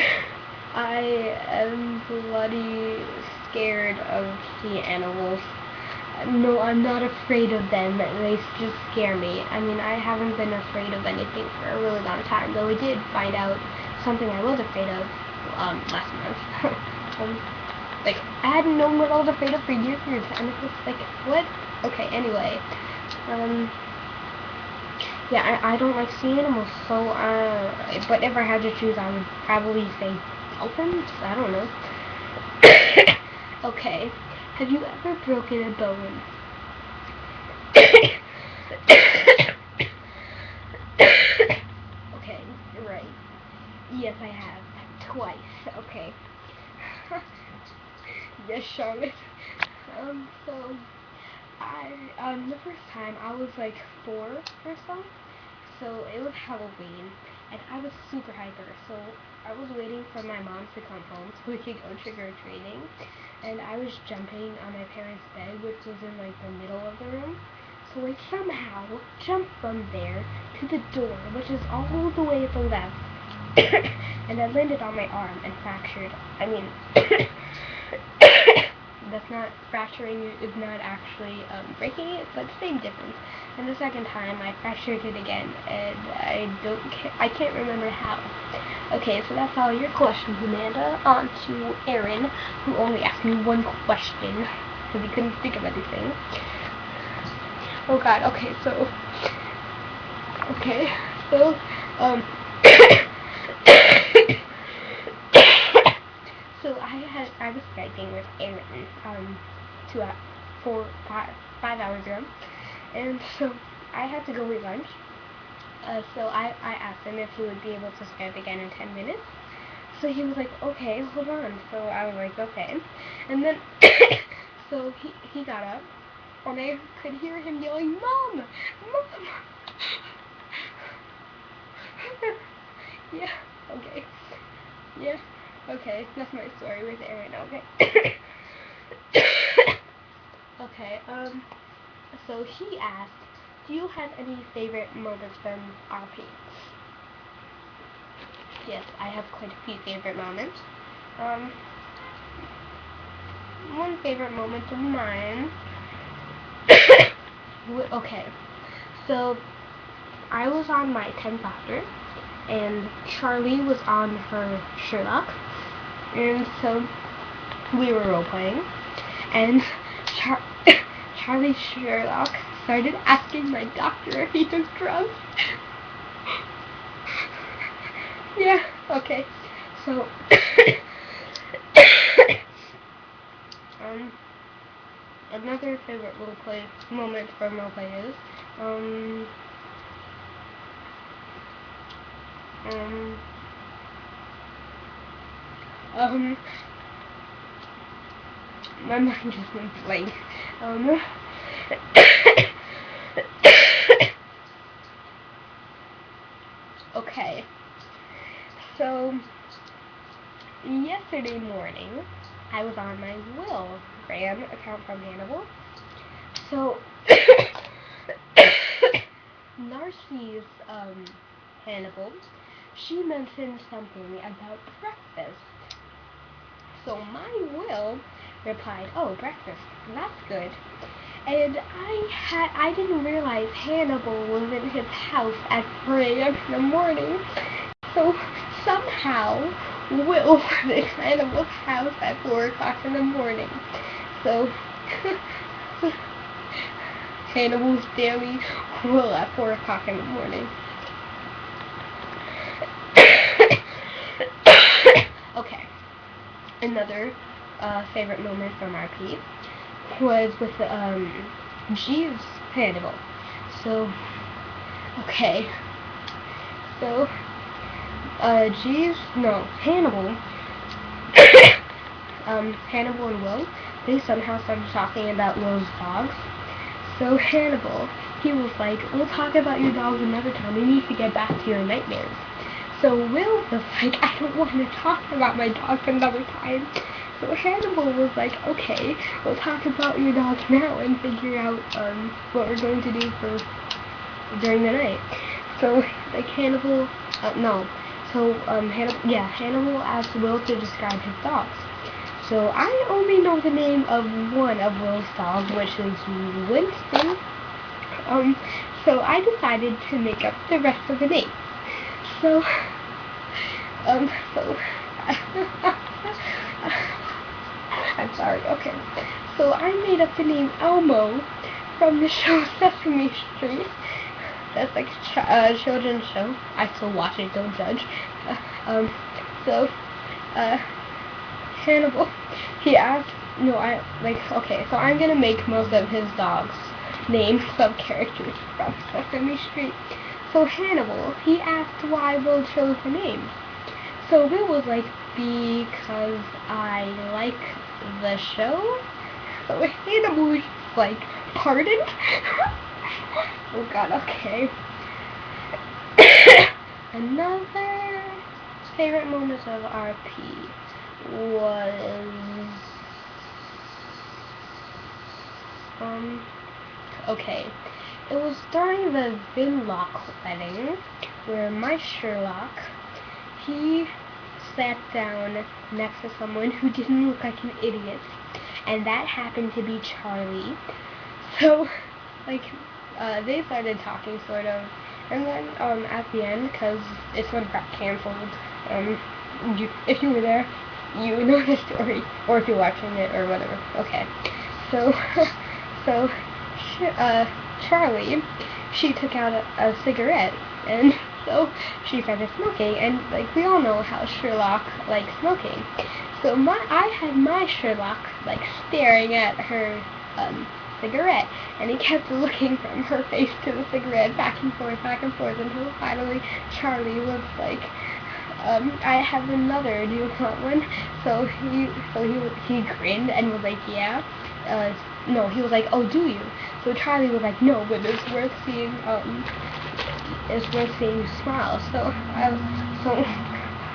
I am bloody scared of sea animals. No, I'm not afraid of them. They just scare me. I mean, I haven't been afraid of anything for a really long time, though I did find out something I was afraid of last month. Like, I hadn't known what I was afraid of for years, and it was like, what? Okay, anyway. Yeah, I don't like sea animals, so, but if I had to choose, I would probably say dolphins? I don't know. Okay, have you ever broken a bone? Okay, you're right. Yes, I have. Twice. Okay. Yes, Charlotte. So, the first time I was like 4 or so it was Halloween, and I was super hyper, so I was waiting for my mom to come home so we could go trick-or-treating, and I was jumping on my parents' bed, which was in like the middle of the room, so I somehow jumped from there to the door, which is all the way at the left, and I landed on my arm and fractured, that's not fracturing it, is not actually breaking it, but same difference. And the second time I fractured it again, and I can't remember how. Okay, so that's all your questions, Amanda. On to Aaron, who only asked me one question because he couldn't think of anything. Oh God. Okay, so So I was Skyping with Aaron 5 hours ago, and so I had to go eat lunch. So I asked him if he would be able to Skype again in 10 minutes. So he was like, okay, hold on. So I was like, okay. And then so he got up, and I could hear him yelling, "Mom! Mom!" Yeah, okay. Yeah. Okay, that's my story with Aaron, okay. Okay, so he asked, do you have any favorite moments from RP? Yes, I have quite a few favorite moments. One favorite moment of mine, okay, so I was on my 10th doctor, and Charlie was on her Sherlock, and so we were role-playing, and Charlie Sherlock started asking my doctor if he was drunk. Yeah, okay, so, another favorite roleplay moment from roleplay is, my mind just went blank. Okay, so yesterday morning I was on my Will Graham account from Hannibal. So Narcissus Hannibal, she mentioned something about breakfast. So my Will replied, "Oh, breakfast, that's good." And I didn't realize Hannibal was in his house at 3 a.m. in the morning. So somehow Will was in Hannibal's house at 4 o'clock in the morning. So Hannibal's daily Will at 4 o'clock in the morning. Okay. Another favorite moment from RP was with Jeeves Hannibal. So, okay. So, Hannibal, Hannibal and Will, they somehow started talking about Will's dogs. So Hannibal, he was like, we'll talk about your dogs another time. We need to get back to your nightmares. So Will was like, I don't want to talk about my dog another time. So Hannibal was like, okay, we'll talk about your dog now and figure out what we're going to do for during the night. So like Hannibal, Hannibal asked Will to describe his dogs. So I only know the name of one of Will's dogs, which is Winston. So I decided to make up the rest of the name. So, I'm sorry, okay. So I made up the name Elmo from the show Sesame Street. That's like a children's show. I still watch it, don't judge. Hannibal, he asked, so I'm gonna make most of his dogs names of characters from Sesame Street. So Hannibal, he asked why Will chose the names. So Will was like, because I like the show. So Hannibal was like, pardon? Oh god, okay. Another favorite moments of RP was it was during the Vinlock wedding where my Sherlock, he sat down next to someone who didn't look like an idiot, and that happened to be Charlie. So they started talking sort of, and then at the end, because it sort of got cancelled, if you were there, you know the story, or if you're watching it or whatever. Okay, so Charlie, she took out a cigarette, and so she started smoking, and like we all know how Sherlock likes smoking. So I had my Sherlock like staring at her cigarette, and he kept looking from her face to the cigarette, back and forth, until finally Charlie was like, I have another, do you want one? So he grinned and was like, yeah. No, he was like, oh, do you? So Charlie was like, no, but it's worth seeing you smile. So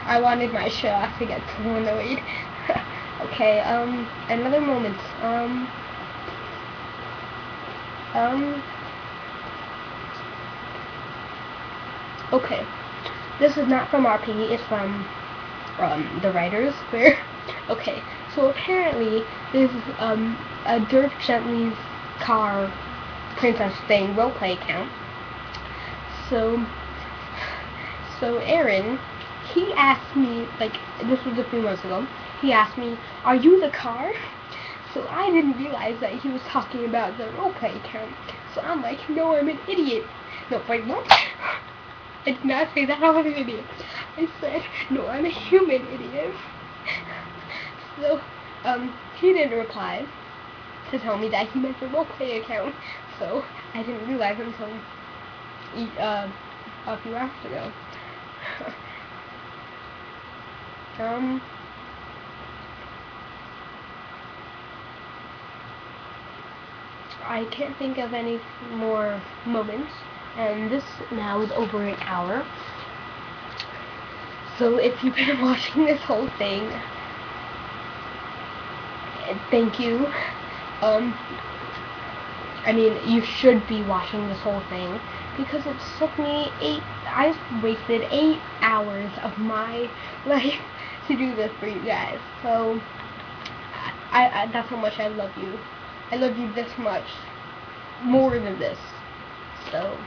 I wanted my Sherlock to get so annoyed. Okay, another moment, okay, this is not from RP, it's from the writers, where, okay, so apparently there's a Dirk Gently's car princess thing roleplay account. So Aaron, he asked me, like, this was a few months ago, he asked me, are you the car? So I didn't realize that he was talking about the roleplay account. So I'm like, no, I'm an idiot. No, wait, what? I did not say that I was an idiot. I said, no, I'm a human idiot. So, he didn't reply to tell me that he meant the roleplay account. So, I didn't realize until a few hours ago. I can't think of any more moments, and this now is over an hour. So if you've been watching this whole thing, thank you. I mean, you should be watching this whole thing, because it took me I wasted 8 hours of my life to do this for you guys. So I that's how much I love you. I love you this much, more than this. So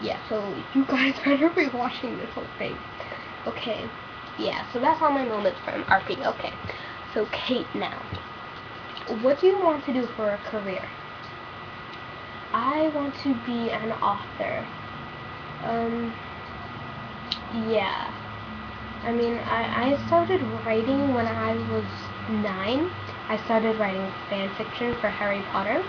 yeah, so you guys better be watching this whole thing. Okay, yeah, so that's all my moments from RP. Okay, so Kate now. What do you want to do for a career? I want to be an author. Yeah. I mean, I started writing when I was 9. I started writing fan fiction for Harry Potter,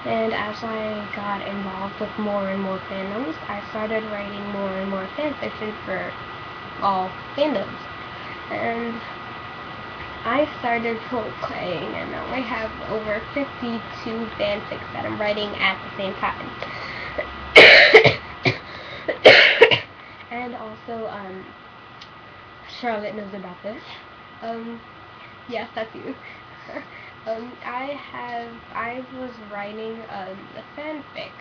and as I got involved with more and more fandoms, I started writing more and more fan fiction for all fandoms. And I started roleplaying, and now I have over 52 fanfics that I'm writing at the same time. And also also, Charlotte knows about this. Yes, that's you. I was writing a fanfic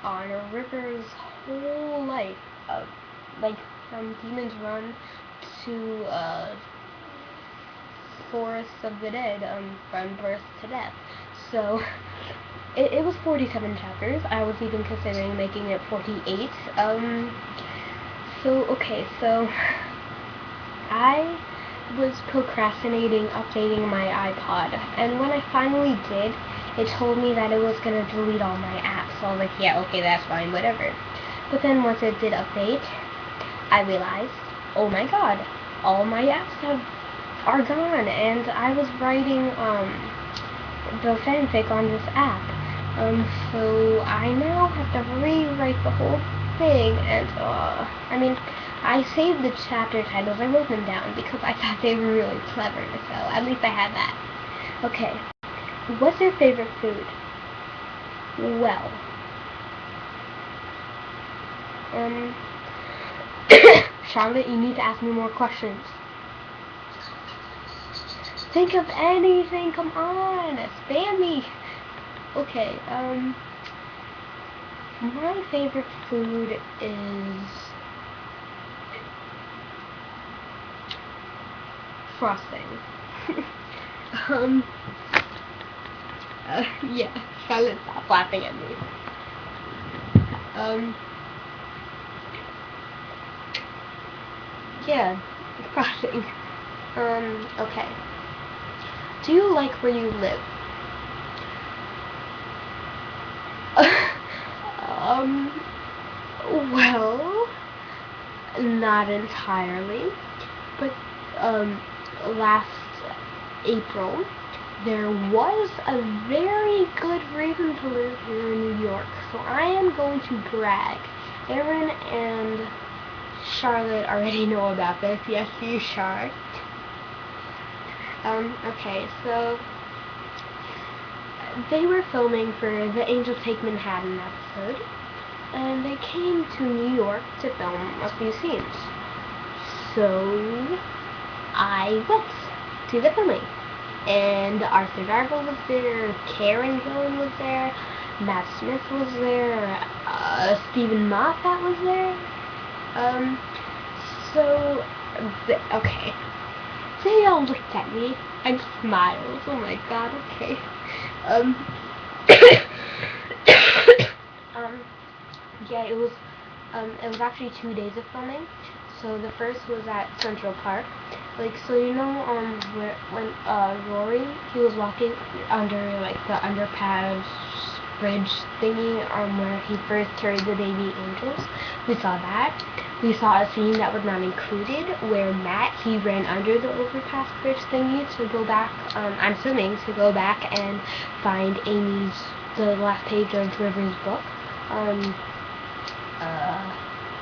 on River's whole life, like from Demon's Run to Forests of the Dead, from birth to death. So it was 47 chapters. I was even considering making it 48. So I was procrastinating updating my iPod, and when I finally did, it told me that it was gonna delete all my apps. So I was like, yeah, okay, that's fine, whatever. But then once it did update, I realized, oh my god, all my apps are gone, and I was writing the fanfic on this app. So I now have to rewrite the whole thing, and I mean, I saved the chapter titles. I wrote them down because I thought they were really clever. So at least I had that. Okay, what's your favorite food? Well, Charlotte, you need to ask me more questions. Think of anything, come on, spam me. Okay, my favorite food is frosting. Yeah, Charlotte, stop laughing at me. Yeah, frosting. Okay. Do you like where you live? Well, not entirely, but, last April, there was a very good reason to live here in New York, so I am going to brag. Erin and Charlotte already know about this. Yes, you, Char. Okay, so they were filming for the Angels Take Manhattan episode, and they came to New York to film a few scenes. So I went to the filming, and Arthur Darvill was there, Karen Gillan was there, Matt Smith was there, Stephen Moffat was there. Okay. They all looked at me and smiled. Oh my god, okay. Yeah, it was actually 2 days of filming. So the first was at Central Park. Like, so you know, when Rory, he was walking under, like, the underpass bridge thingy, where he first heard the baby angels. We saw that. We saw a scene that was not included, where Matt, he ran under the overpass bridge thingy to go back, I'm assuming, to go back and find the last page of River's book.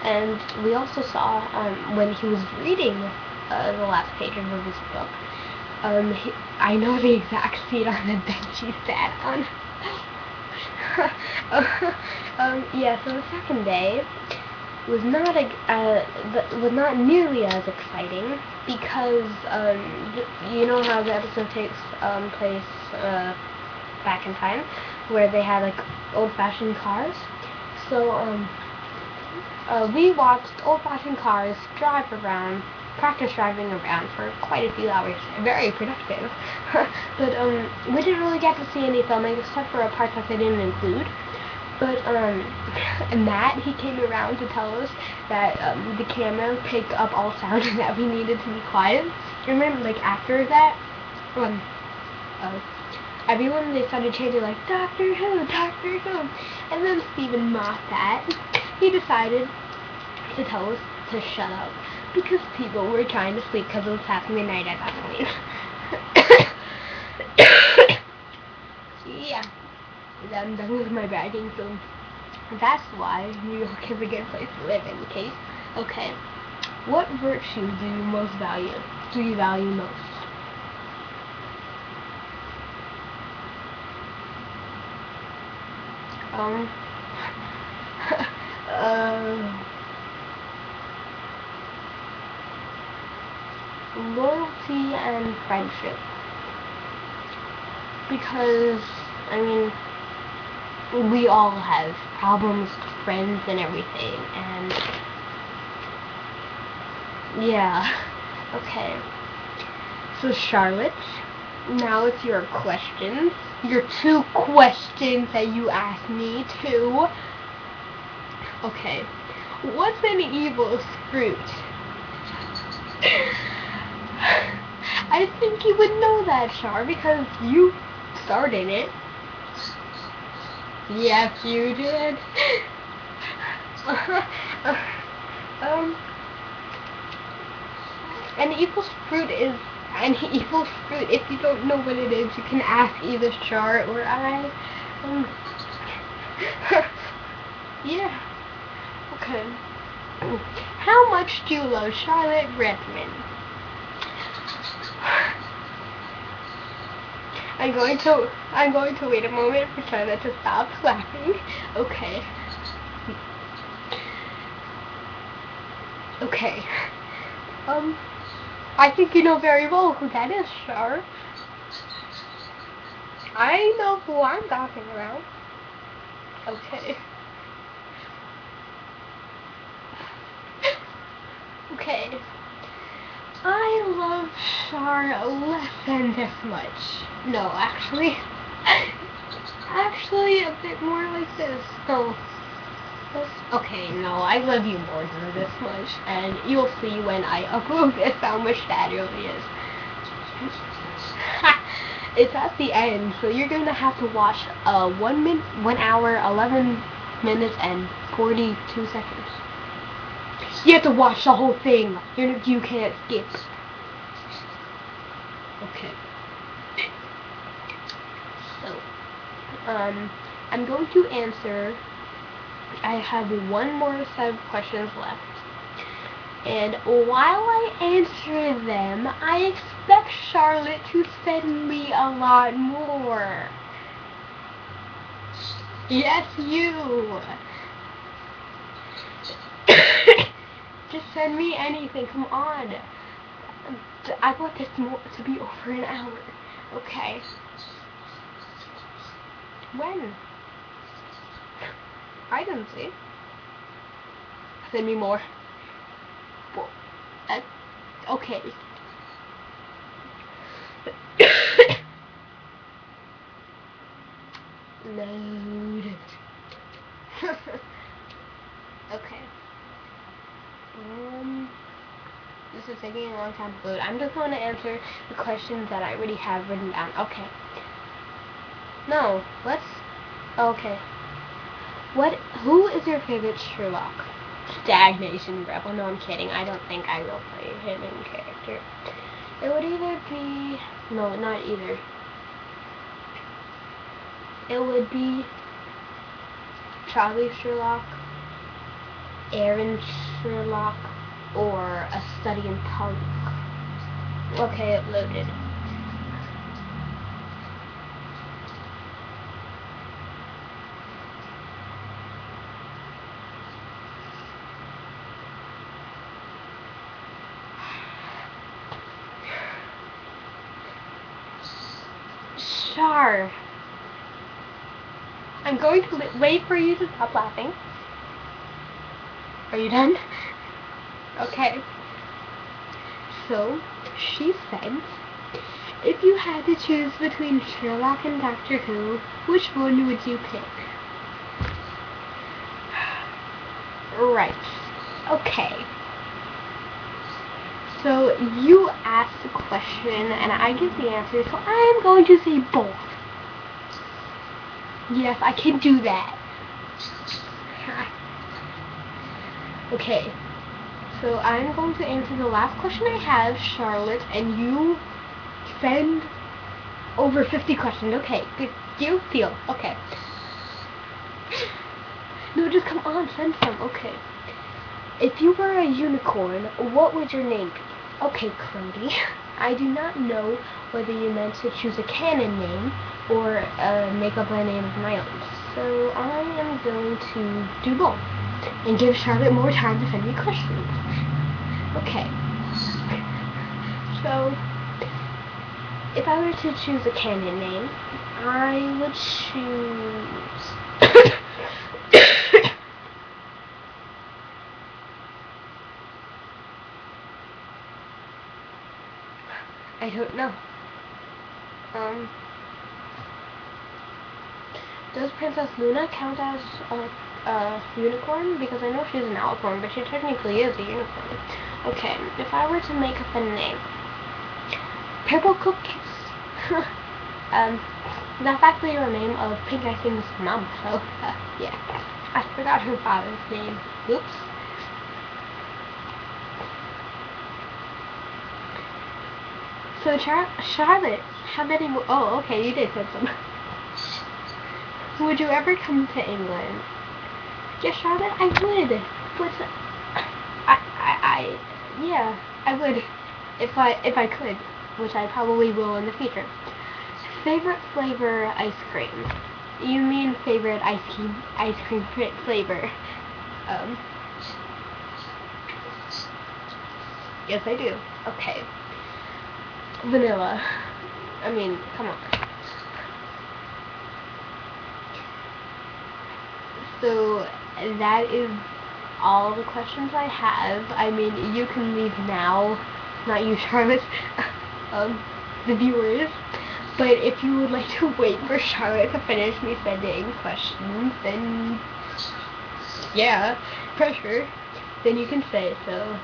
And we also saw, when he was reading the last page of River's book, I know the exact seat on the bench he sat on. Yeah, so the second day was not nearly as exciting because you know how the episode takes place back in time, where they had like old-fashioned cars. So we watched old-fashioned cars drive around, practice driving around for quite a few hours. Very productive. But we didn't really get to see any filming except for a part that they didn't include. But Matt, he came around to tell us that the camera picked up all sound and that we needed to be quiet. And then, like, after that, everyone, they started chanting, like, Doctor Who, Doctor Who. And then Stephen Moffat, he decided to tell us to shut up because people were trying to sleep because it was past midnight at that point. Yeah. I'm done with my bragging, so that's why New York is a good place to live, in case. Okay. What virtue do you most value? Do you value most? loyalty and friendship. Because, I mean, we all have problems with friends and everything, and yeah. Okay. So Charlotte, now it's your questions. Your 2 questions that you asked me to. Okay. What's an evil fruit? I think you would know that, Char, because you started it. Yes, you did. An evil fruit is an evil fruit. If you don't know what it is, you can ask either Char or I. Yeah. Okay. How much do you love Charlotte Redmond? I'm going to wait a moment for Charlotte to stop laughing. Okay. Okay. I think you know very well who that is, Char. I know who I'm talking about. Okay. Okay. I love Char less than this much. No, actually a bit more like this. No. Okay, no, I love you more than this much, and you'll see when I upload this how much that really is. It's at the end, so you're gonna have to watch 1 hour, 11 minutes, and 42 seconds. You have to watch the whole thing. You can't skip. Okay. So, I'm going to answer. I have 1 more set of questions left. And while I answer them, I expect Charlotte to send me a lot more. Yes, you. Just send me anything, come on. I want this to be over an hour. Okay. When? I didn't see. Send me more. Well, okay. Load. Okay. This is taking a long time to load. I'm just going to answer the questions that I already have written down. Okay. No, let's. Okay. Who is your favorite Sherlock? Stagnation Rebel. No, I'm kidding. I don't think I will play him in character. It would either be. No, not either. It would be Charlie Sherlock, Aaron Sherlock, or A Study in Punk. Okay, it loaded. Char. I'm going to wait for you to stop laughing. Are you done? Okay. So, she said, if you had to choose between Sherlock and Doctor Who, which one would you pick? Right. Okay. So, you asked the question, and I give the answer, so I am going to say both. Yes, I can do that. Okay. So I'm going to answer the last question I have, Charlotte, and you send over 50 questions. Okay, good deal. Okay. No, just come on, send some. Okay. If you were a unicorn, what would your name be? Okay, Cody. I do not know whether you meant to choose a canon name or make up a name of my own. So I am going to do both and give Charlotte more time to send me questions. Okay. So, if I were to choose a canyon name, I would choose... I don't know. Does Princess Luna count as a unicorn? Because I know she's an alicorn, but she technically is a unicorn. Okay, if I were to make up a name, Purple Cookies. That's actually her name of Pink Icing's mom, so yeah. I forgot her father's name. Oops. So Charlotte, how many more? Oh, okay, you did say some. Would you ever come to England? Yeah, Charlotte, I would. What's yeah, I would if I could, which I probably will in the future. Favorite flavor ice cream? You mean favorite ice cream flavor? Yes, I do. Okay. Vanilla. I mean, come on. So that is all the questions I have. I mean, you can leave now. Not you, Charlotte. The viewers. But if you would like to wait for Charlotte to finish me sending questions, then yeah, pressure. Then you can say so.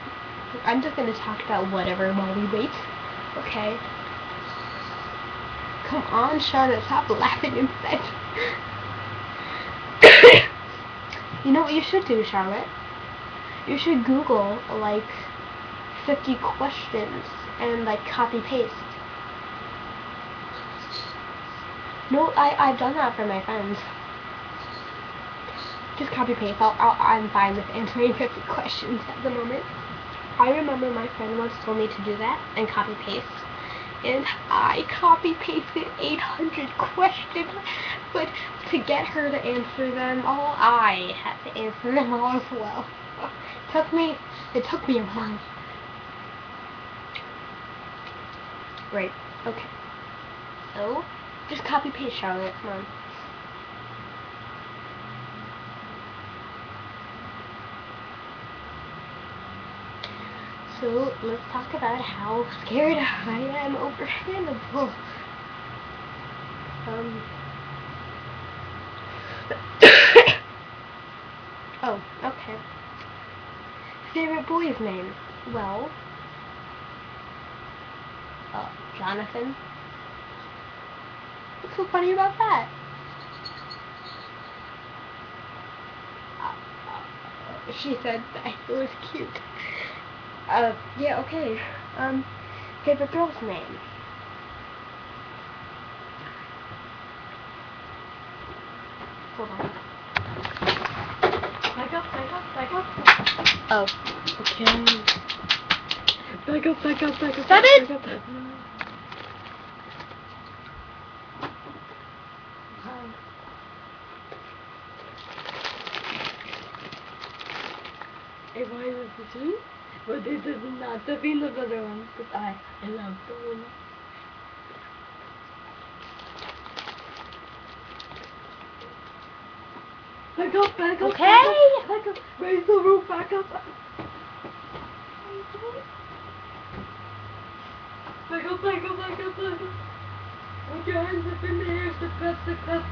I'm just gonna talk about whatever while we wait. Okay. Come on, Charlotte, stop laughing instead. You know what you should do, Charlotte? You should Google, like, 50 questions and, like, copy-paste. No, I've done that for my friends. Just copy-paste. I'm fine with answering 50 questions at the moment. I remember my friend once told me to do that and copy-paste. And I copy-pasted 800 questions, but to get her to answer them all, I had to answer them all as well. It took me a month. Right, okay. So, just copy-paste, Charlotte, come on. So, let's talk about how scared I am over Hannibal. Oh, okay. Favorite boy's name? Well, Jonathan. What's so funny about that? She said that it was cute. Yeah, okay. Favorite girl's name? Hold on. Back up. Oh, okay. Back up. Stop it! If I was to see, but it is not the peanut butter one, because I love the one. Back up. Okay. Back up. Raise the roof, back up. Back up. Put your hands up in the air, the cup.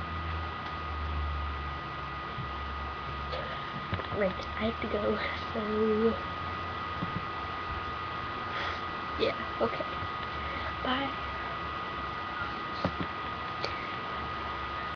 Right, I have to go, so... yeah, okay. Bye.